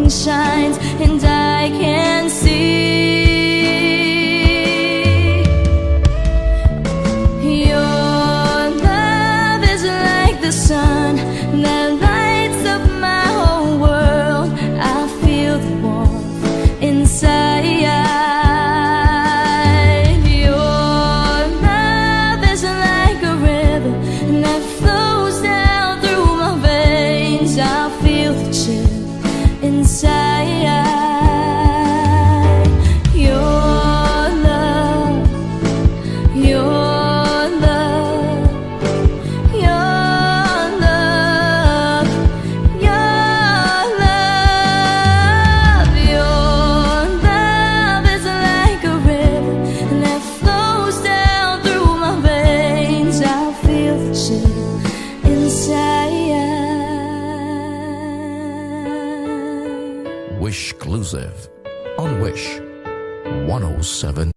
morning shines and I can see your love is like the sun that lights up my whole world. I feel the warmth inside. Exclusive on Wish 107.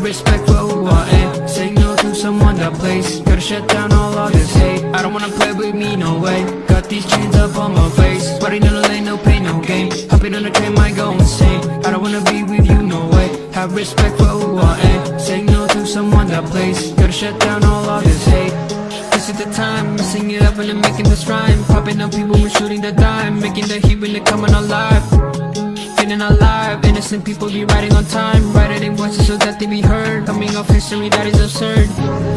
Respect for who I am. Say no to someone that plays. Gotta shut down all of this hate. I don't wanna play with me, no way. Got these chains up on my face. Sweating in the lane, no pain, no gain. Hopping on the train, might go insane. I don't wanna be with you, no way. Have respect for who I am. Say no to someone that plays. Gotta shut down all of this hate. This is the time, messing it up and I'm making this rhyme. Popping up people, we're shooting the dime. Making the heat when they're coming alive. Feeling alive, innocent people be riding on time. Writing voices so that they be heard. Coming off history that is absurd.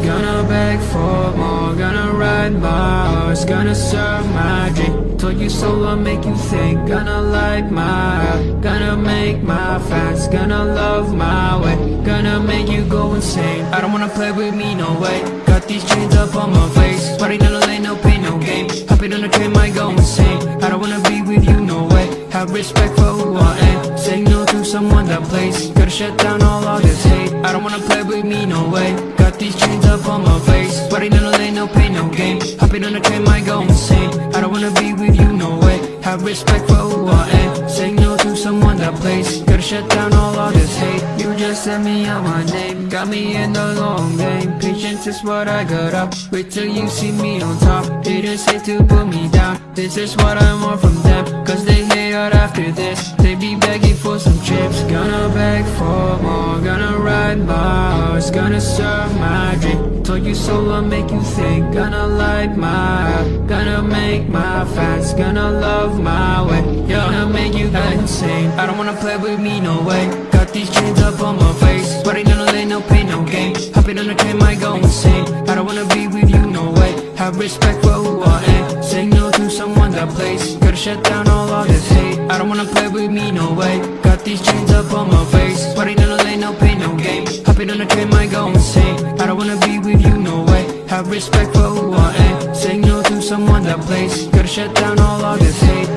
Gonna beg for more, gonna ride my horse. Gonna serve my drink, told you so I'll make you think. Gonna light my up, gonna make my fans. Gonna love my way, gonna make you go insane. I don't wanna play with me, no way. Got these chains up on my face. Sweating in the lane, no pain, no game. Hopping on the train, might go insane. I don't wanna be with you, no way. Have respect for who I am. Say no to someone that plays. Gotta shut down all of this hate. I don't wanna play with me, no way. Got these chains up on my face. Sweating in the lane, no pain, no game. Hopping on the train, might go insane. I don't wanna be with you, no way. Have respect for who I am. Say no to someone that plays. Gotta shut down all of this hate. You just sent me out my name. Got me in the long game. Patience is what I got up. Wait till you see me on top. Haters hate to put me down. This is what I want from them. Cause they hate out after this. They be begging for some chips. Gonna beg for more. Gonna ride my horse. Gonna serve my drink. Told you so I'll make you think. Gonna light my up. Gonna make my fans. Gonna love my way. Gonna make you go insane. I don't wanna play with me, no way. Got these chains up on my face. Sweating in the lane, no pain, no gain. Hopping on the train, might go insane. I don't wanna be with you, no way. Have respect for who I am. Say no to someone that plays. Gotta shut down all of this hate. I don't wanna play with me, no way. Got these chains up on my face. Sweating in the lane, no pain, no game. Hopping on the train, might go insane. I don't wanna be with you, no way. Have respect for who I am. Say no to someone that plays. Gotta shut down all of this hate.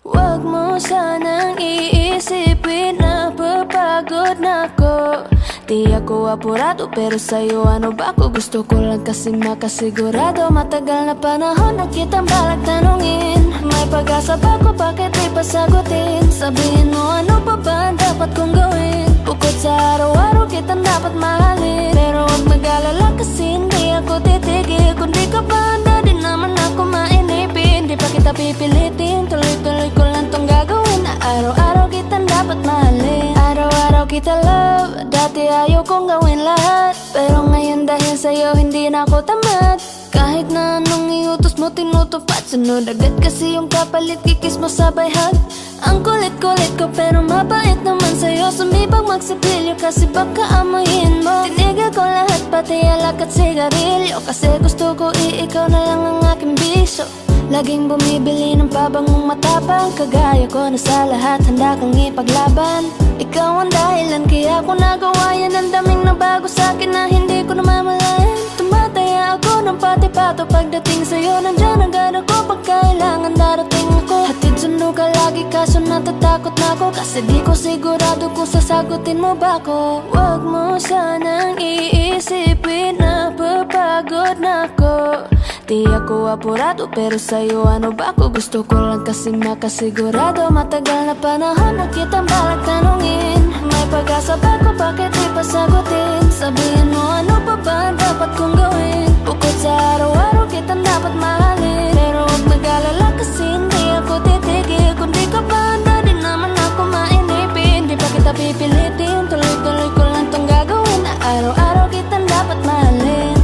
Wag mo sanang iisipin na papagod na ako. Di ako apurado pero sa'yo ano ba ako? Gusto ko lang kasi makasigurado. Matagal na panahon na kitang balak tanungin. May pag-asa ba ko? Bakit di pa sagutin? Sabihin mo ano pa ba ang dapat kong gawin? Bukod sa araw-araw kitang dapat mahalin. Pero huwag mag-alala kasi hindi ako titigil. Kung di ka ba handa din naman ako mainipin. Di pa kita pipilitin, tuloy-tuloy ko lang tong gagawin. Na araw-araw kitang dapat mahalin. Araw-araw kita love. Dati ayaw kong gawin lahat, pero ngayon dahil sa'yo hindi na ako tamad. Kahit na anong iutos mo tinutupad. Sunod agad kasi yung kapalit, kikis mo sabay hug. Ang kulit-kulit ko pero mabait naman sa'yo. Sumibag magsipilyo kasi baka amoyin mo. Tinigil ko lahat pati alak at sigarilyo, kasi gusto ko ikaw na lang ang aking bisyo. Laging bumibili ng pabangong matapang, kagaya ko na sa lahat handa kang ipaglaban. Ikaw ang dahilan kaya ko nagawa yan. Ang daming nabago sa'kin na hindi ko namamalayan. Tumataya ako ng pati-pato pagdating sa'yo. Nandyan agad ako pag kailangan darating ako. Hatid sundo ka lagi kaso natatakot na ako, kasi di ko sigurado kung sasagutin mo ba ko. Huwag mo sanang iisipin na papagod na ako. Di ako apurado pero sa'yo ano ba ako? Gusto ko lang kasi makasigurado. Matagal na panahon na kitang balak tanungin. May pag-asa ba ko? Bakit di pa sagutin? Sabihin mo ano pa ba ang dapat kong gawin? Bukod sa araw-araw kitang dapat mahalin. Pero huwag mag-alala kasi hindi ako titigil. Kung di ka ba handa din naman ako mainipin. Di pa kita pipilitin, tuloy-tuloy ko lang tong gagawin. Na araw-araw kitang dapat mahalin.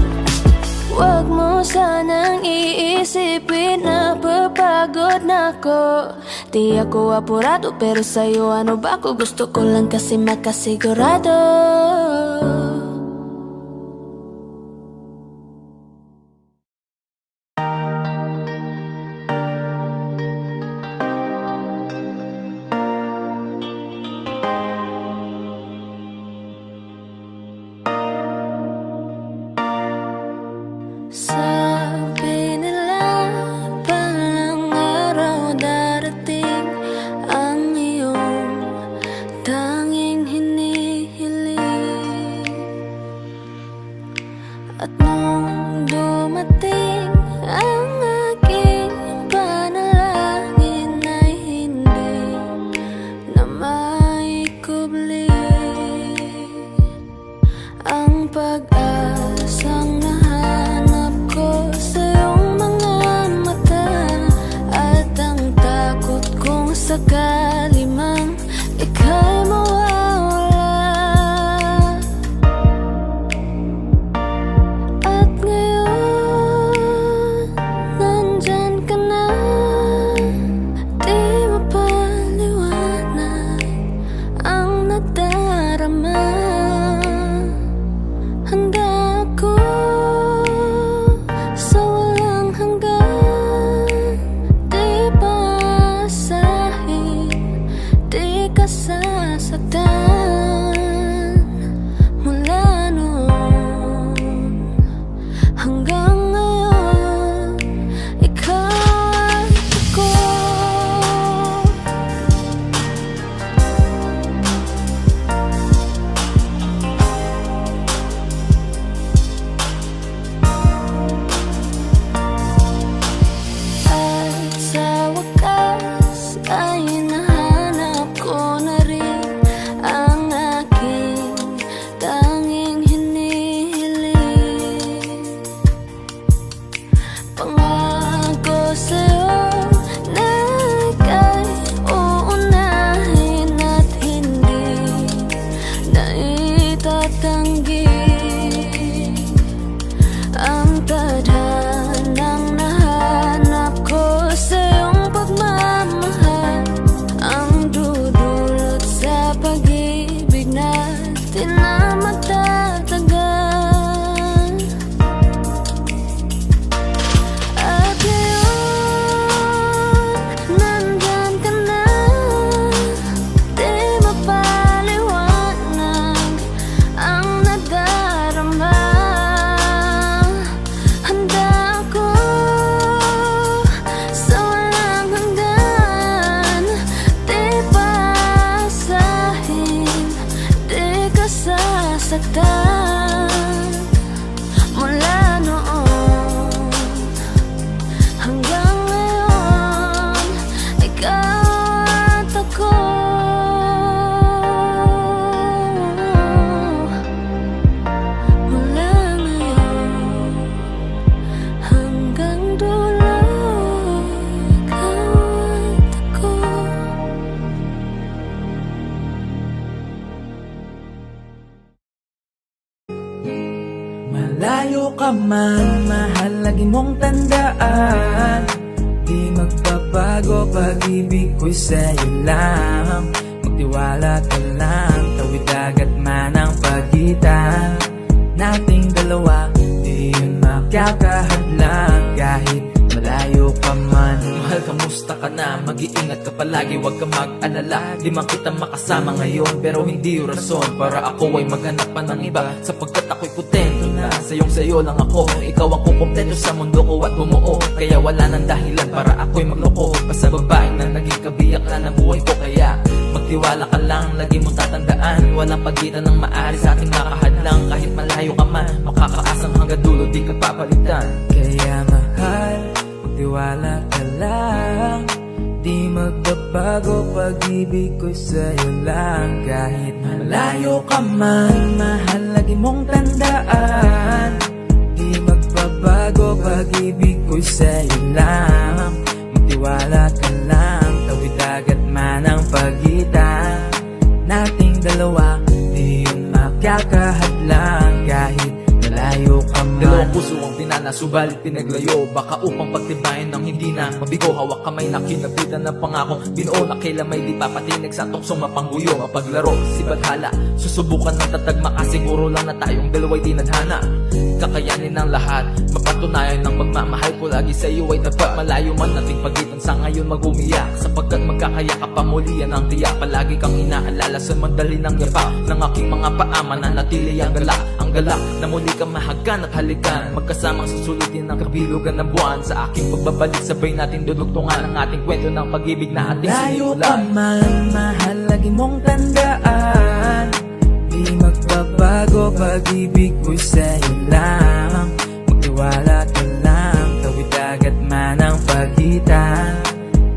Huwag mo sanang iisipin na papagod na ako. Di ako apurado pero sa'yo ano ba ako? Gusto ko lang kasi makasigurado. Sabi nila palang araw darating ang iyong tanging hinihiling. At nung dumating ang aking panalangin ay hindi na maikubli ang pag-asang nahanap ko sa iyong mga mata. At ang takot kong sakali mang ika'y mawawala. At ngayon nandyan ka na, di mapaliwanag ang nadarama. Handa ako sa walang hanggan, di pa asahin, di ka sasaktan. Mula noon hanggang ngayon, ikaw at ako. At sa wakas ay nahanap ko na rin ang aking tanging hinihiling. Pangako sa'yo na ika'y uunahin at hindi na itatanggi ang tadhanang nahanap ko sa iyong pagmamahal. Ang dudulot sa pag-ibig natin na magtatagal. At ngayon nandyan ka na, di mapaliwanag ang nadarama. Handa ako sa walang hanggan, di pa asahin, di ka sasaktan. Mula noon hanggang ngayon, ikaw at ako. Mula ngayon hanggang dulo, ikaw at ako. Malayo ka man, mahal lagi mong tandaan. Di magbabago pag-ibig ko'y sa'yo lang. Magtiwala ka lang, tawid dagat man ang pagitan nating dalawa. Di yun makakahadlang kahit malayo ka man. kamusta ka na? Mag-iingat ka palagi, wag ka mag-alala. Di man kita makasama ngayon, pero hindi yung rason para ako ay maghanap pa ng iba. Sapagkat ako'y kontento na, sayo lang ako. Ikaw ang kukumpleto sa mundo ko at bumuo. Kaya wala nang dahilan para ako'y magloko. Basta babae na naging kabiyak na ng buhay ko. Kaya magtiwala ka lang, lagi mong tatandaan, walang pagitan ng maari sa ating makahadlang. Kahit malayo ka man, makakaasang hanggang dulo, di ka papalitan. Kaya mahal, magtiwala ka lang. Di magbabago pag-ibig ko sa'yo lang. Kahit malayo ka man, mahal, lagi mong tandaan. Di magbabago pag-ibig ko sa'yo lang. Magtiwala ka lang, tawid dagat man ang pagitan nating dalawa, di yun magkakahadlang. Kahit malayo ka man. Dalawang puso ang pinana, subalit pinaglayo. Baka upang pagtibayan ng hindi na mabigo. Hawak kamay na kinabitan ng pangako. Binuo na kailamay di papatinig sa tuksong mapangguyo. Mapaglaro, si Badhala, susubukan ng tatag. Makasiguro lang na tayong dalawa'y tinadhana. Kakayanin ng lahat, mapatunayan ng pagmamahal ko lagi sa iyo ay tapat. Malayo man nating pagitan, sa ngayon mag-umiyak. Sapagkat magkakaya ka pa muli, yan ang tiyak. Palagi kang inaalala sa mandali ng yapak ng aking mga paa, mananatili ang galak. Ang galak na muli kang mahagan at halikan, magkasamang susulitin ng kabilugan ng buwan. Sa aking pagbabalik, sabay natin dudugtungan ang ating kwento ng pag-ibig na ating layo sinimulan. ka man, mahal, lagi mong tandaan. Di magbabago pag-ibig ko sa'yo lang. Magtiwala ka lang, tawid dagat man ang pagitan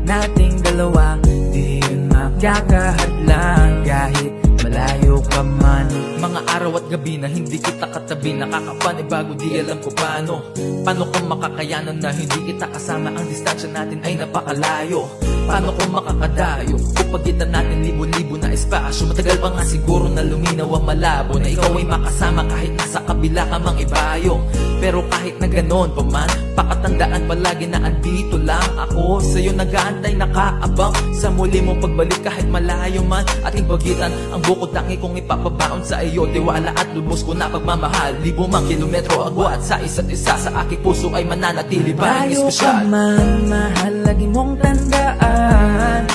nating dalawa, di yun magkakahadlang. Kahit malayo ka man. Mga araw at gabi na hindi kita katabi, nakakapanibago, di alam ko paano. Paano ko makakayanan na hindi kita kasama? Ang distansya natin ay napakalayo. Paano ko makakadayo kung pagitan natin libo-libo na espasyo? Matagal pa nga siguro na luminaw ang malabo, na ikaw ay makasama kahit nasa kabila ka mang ibayo. Pero kahit na ganon pa man, pakatandaan palagi na andito lang ako sa'yo, nag-aantay, nakaabang sa muli mong pagbalik. Kahit malayo man ating pagitan, ang bukod tangi kong ipapabaon sa iyo, tiwala at lubos ko na pagmamahal. Libo mang kilometro agwat sa isa't isa, sa aking puso ay mananatili pa ang layo ka espesyal. man, mahal, lagi mong tandaan.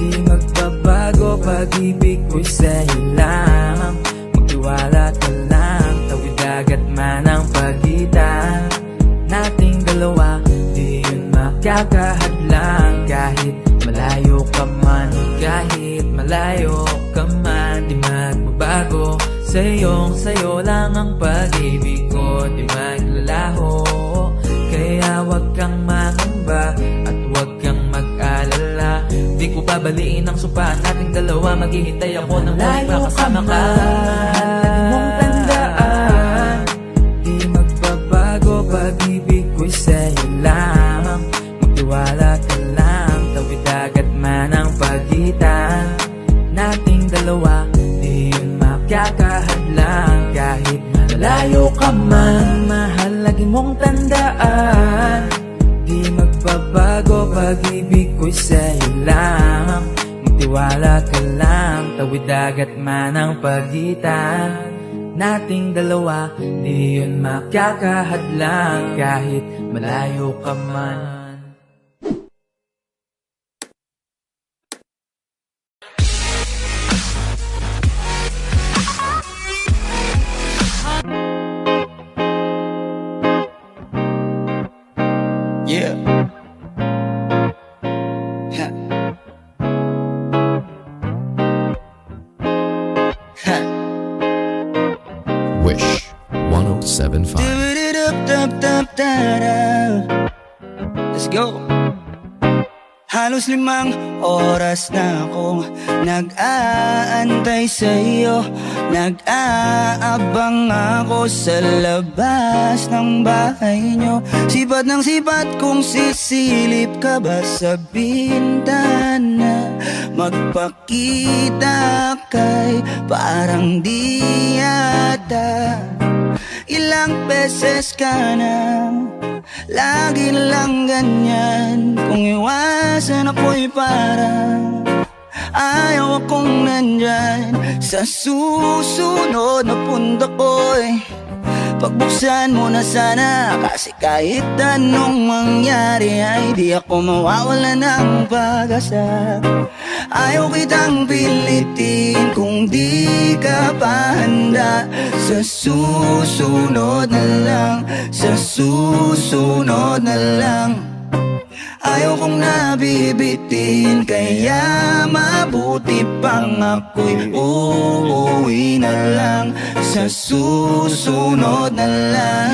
Di magbabago pag-ibig ko sa'yo lang. Magtiwala ka lang, tawid dagat man ang pagitan nating dalawa, di yun magkakahadlang. Kahit malayo ka man, kahit malayo ka man, di magbabago. Sa'yo lang ang pag-ibig ko, di maglalaho. Kaya wag kang mangamba at wag kang mag-alala. Di ko babaliin ang sumpa nating dalawa, maghihintay ako ng muling makasama ka. Lagi mong tandaan, di magbabago pag-ibig ko sa'yo lang. Magtiwala ka lang, tawid dagat man ang pagitan nating dalawa, di yun magkakahadlang. Kahit malayo ka man, mahal, lagi mong tandaan. Di magbabago pag-ibig ko sa'yo lang. Magtiwala ka lang, tawid dagat man ang pagitan nating dalawa, di yun magkakahadlang. Kahit malayo ka man. Yeah. Wish 1075. Let's go. Halos 5 oras na akong nag-aantay sa'yo. Nag-aabang ako sa labas ng bahay nyo. Sipat ng sipat kung sisilip ka ba sa bintana. Magpakita kay parang di yata. Ilang beses ka na lagi lang ganyan. Kung iwasan ako'y parang ayaw akong nandyan. Sa susunod na punta ko'y pagbuksan mo na sana. Kasi kahit anong mangyari ay di ako mawawala ng pag-asa. Ayaw kitang pilitin kung di ka pa handa. Sa susunod na lang, sa susunod na lang. Ayaw kong nabibitin, kaya mabuti pang ako'y uuwi na lang. Sa susunod na lang.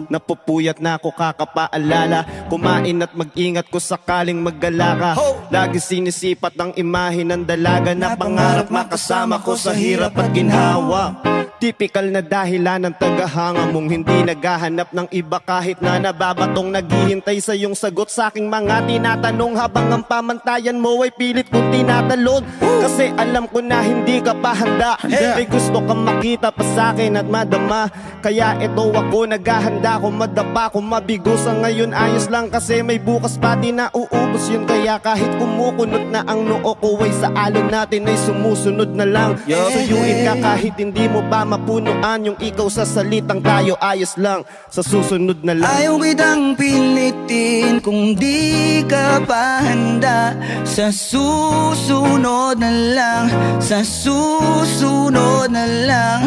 Napupuyat na ako kakapaalala, kumain at mag-ingat ko sakaling maggala ka. Lagi sinisipat ang imahe ng dalaga na pangarap makasama ko sa hirap at ginhawa. Typical na dahilan ng tagahanga mong hindi naghahanap ng iba kahit na nababatong naghihintay sa iyong sagot sa aking mga tinatanong habang ang pamantayan mo ay pilit kong tinatalon. Kasi alam ko na hindi ka pa handa. May gusto kang makita pa sa akin at madama. Kaya ito ako naghahanda kung madapa kung mabigo sa ngayon ayos lang kasi may bukas pa din na uubos yun. Kaya kahit kumukunot na ang noo ko ay sa alon natin ay sumusunod na lang. Suyuin ka kahit hindi mo pa mapunuan yung ikaw sa salitang tayo ayos lang. Sa susunod na lang. Ayaw kitang pilitin kung di ka pa handa. Sa susunod na lang, sa susunod na lang.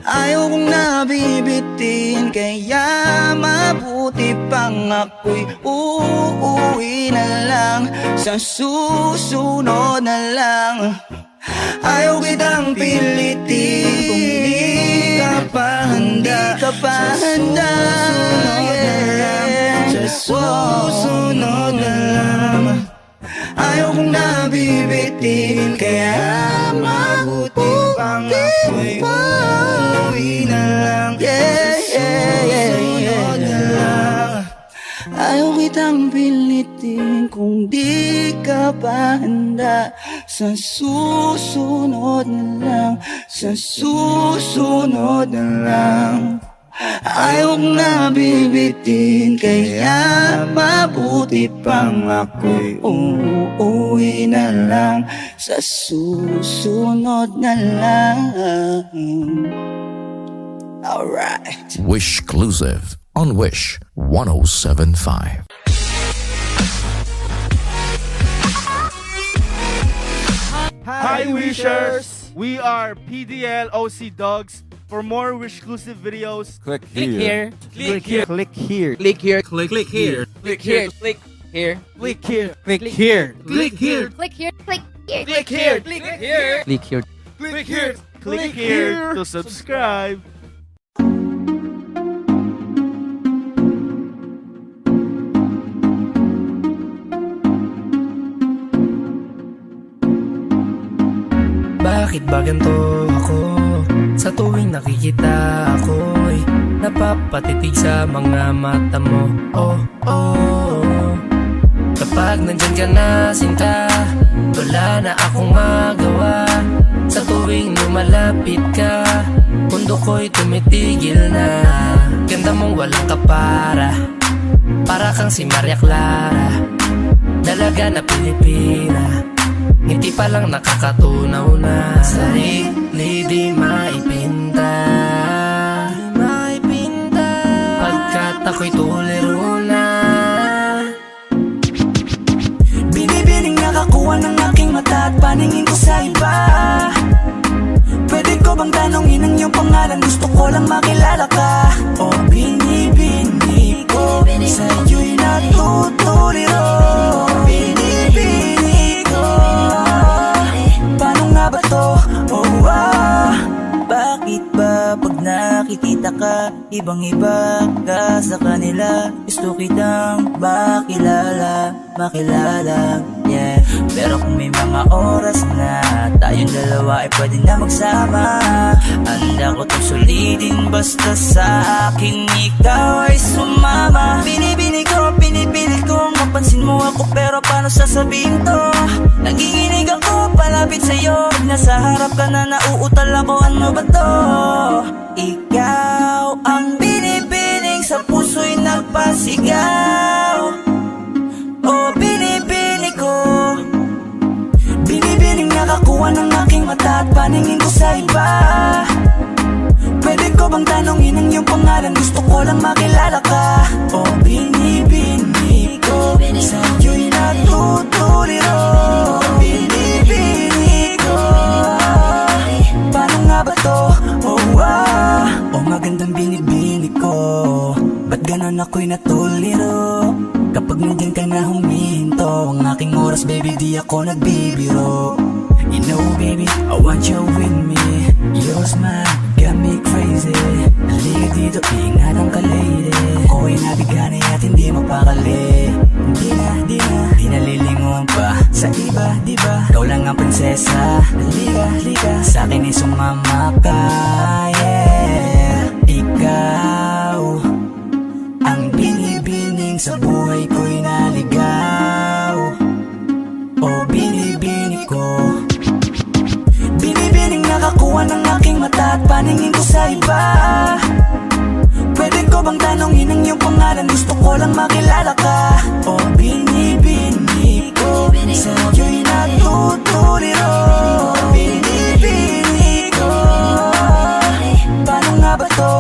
Ayaw kong nabibitin, kaya mabuti pang ako'y uuwi na lang. Sa susunod na lang. Ayaw kitang pilitin kung di ka pa handa. Di ka pa handa. Sa susunod na lang. Ayaw kong nabibitin, kaya mabuti pang ako'y uuwi na lang. Susunod na lang. Ayaw kitang pilitin kung di ka pa handa. Sa susunod na lang, sa susunod na lang. Ayaw kong nabibitin, kaya mabuti pang ako'y uuwi na lang. Sa susunod na lang. Alright. Wishclusive on Wish 107.5. Hi Wishers! We are PDL OC Dogs. For more Wishclusive videos, click here. Click here. Click here. Click here. Click here. Click here. Click here. Click here. Click here. Click here. Click here. Click here. Click here. Click here. Click here. Click here. Click here to subscribe. Bakit ba ganito ako? Sa tuwing nakikita ako'y napapatitig sa mga mata mo. Oh, oh. Kapag nandyan ka na sinta, wala na akong magawa. Sa tuwing lumalapit ka, mundo ko'y tumitigil na. Ganda mong walang kapara, para kang si Maria Clara, dalaga na Pilipina. Ngiti pa lang nakakatunaw na. Sarili di maipinta, pagkat ako'y tuliro na. Binibining nakakuha ng aking mata at paningin ko sa iba. Pwede ko bang tanongin ang iyong pangalan? Gusto ko lang makilala ka. O binibini ko, sa iyo'y natutuliro. Binibini ko, paano nga ba to? Oh, bakit ba pag nakikita ka, ibang-iba ka sa kanila? Gusto kitang makilala, yeah. Pero kung may mga oras na tayong dalawa ay pwede na magsama, handa ko itong sulitin basta sa aking ikaw ay sumama. Binibini ko, pinipilit ko mapansin mo ako, pero paano sasabihin to? Nanginginig ako palapit sa'yo, nasa harap ka na nauutal ako, ano ba to? Ikaw ang binibining sa puso'y nagpasigaw. O binibini ko, binibining nakakuha ng aking mata at paningin ko sa iba. Pwede ko ko bang tanongin ang iyong pangalan? Gusto ko lang makilala ka. O binibini ko, sa'yo'y natutuliro. Binibini ko, paano nga ba to? Oh, magandang binibini ko. Ba't ganon ako'y natuliro? Kapag nandyan ka na huminto, ang aking oras baby di ako nagbibiro. You know baby, I want you with me. Your smile got me crazy. Halika dito, ingatan ka lady. Ako'y nabigani at hindi mapakali. Di na lilingon pa sa iba, diba? Ikaw lang ang prinsesa. Halika, sa'kin ay sumama ka. Yeah, ikaw ang binibining sa buhay ko'y naligaw. O binibini ko, binibining nakakuha ng aking mata at paningin ko sa iba. Pwede ko bang tanongin ang iyong pangalan? Gusto ko lang makilala ka. O binibini ko, sa'yo'y natutuliro. Binibini ko, paano nga ba to?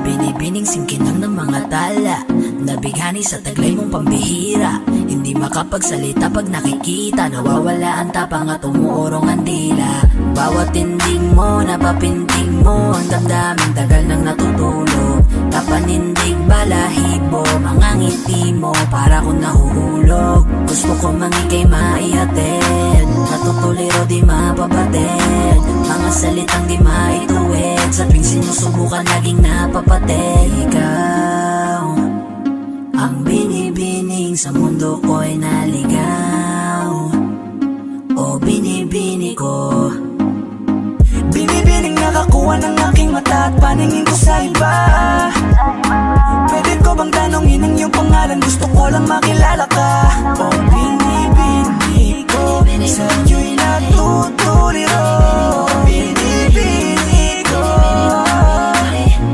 Binibining singkinang ng mga tala, nabighani sa taglay mong pambihira. Hindi makapagsalita pag nakikita, nawawala ang tapang at umuurong ang dila. Bawat tinding mo, napapinting mo, ang damdamin tagal nang natutulog. Tapanindig balahibo, mga ngiti mo, para kong nahuhulog. Gusto ko mangikay maihatid, natutuliro di mapabatid. Mga salitang di maituwid, sa tuwing sinusubukan laging napapatid. Ikaw ang binibining sa mundo ko'y naligaw. O binibini ko, binibining nakakuha ng aking mata at paningin ko sa iba. Pwede ko bang tanongin ang iyong pangalan? Gusto ko lang makilala ka. O binibini ko, sa'yo'y natutuliro. Binibini ko,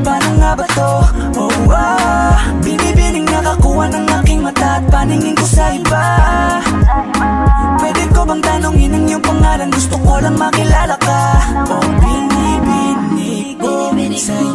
paano nga ba to? Binibining nakakuha ng aking mata at paningin ko sa iba. Pwede ko bang tanongin ang iyong pangalan? Gusto ko lang makilala ka. O binibini ko, sa'yo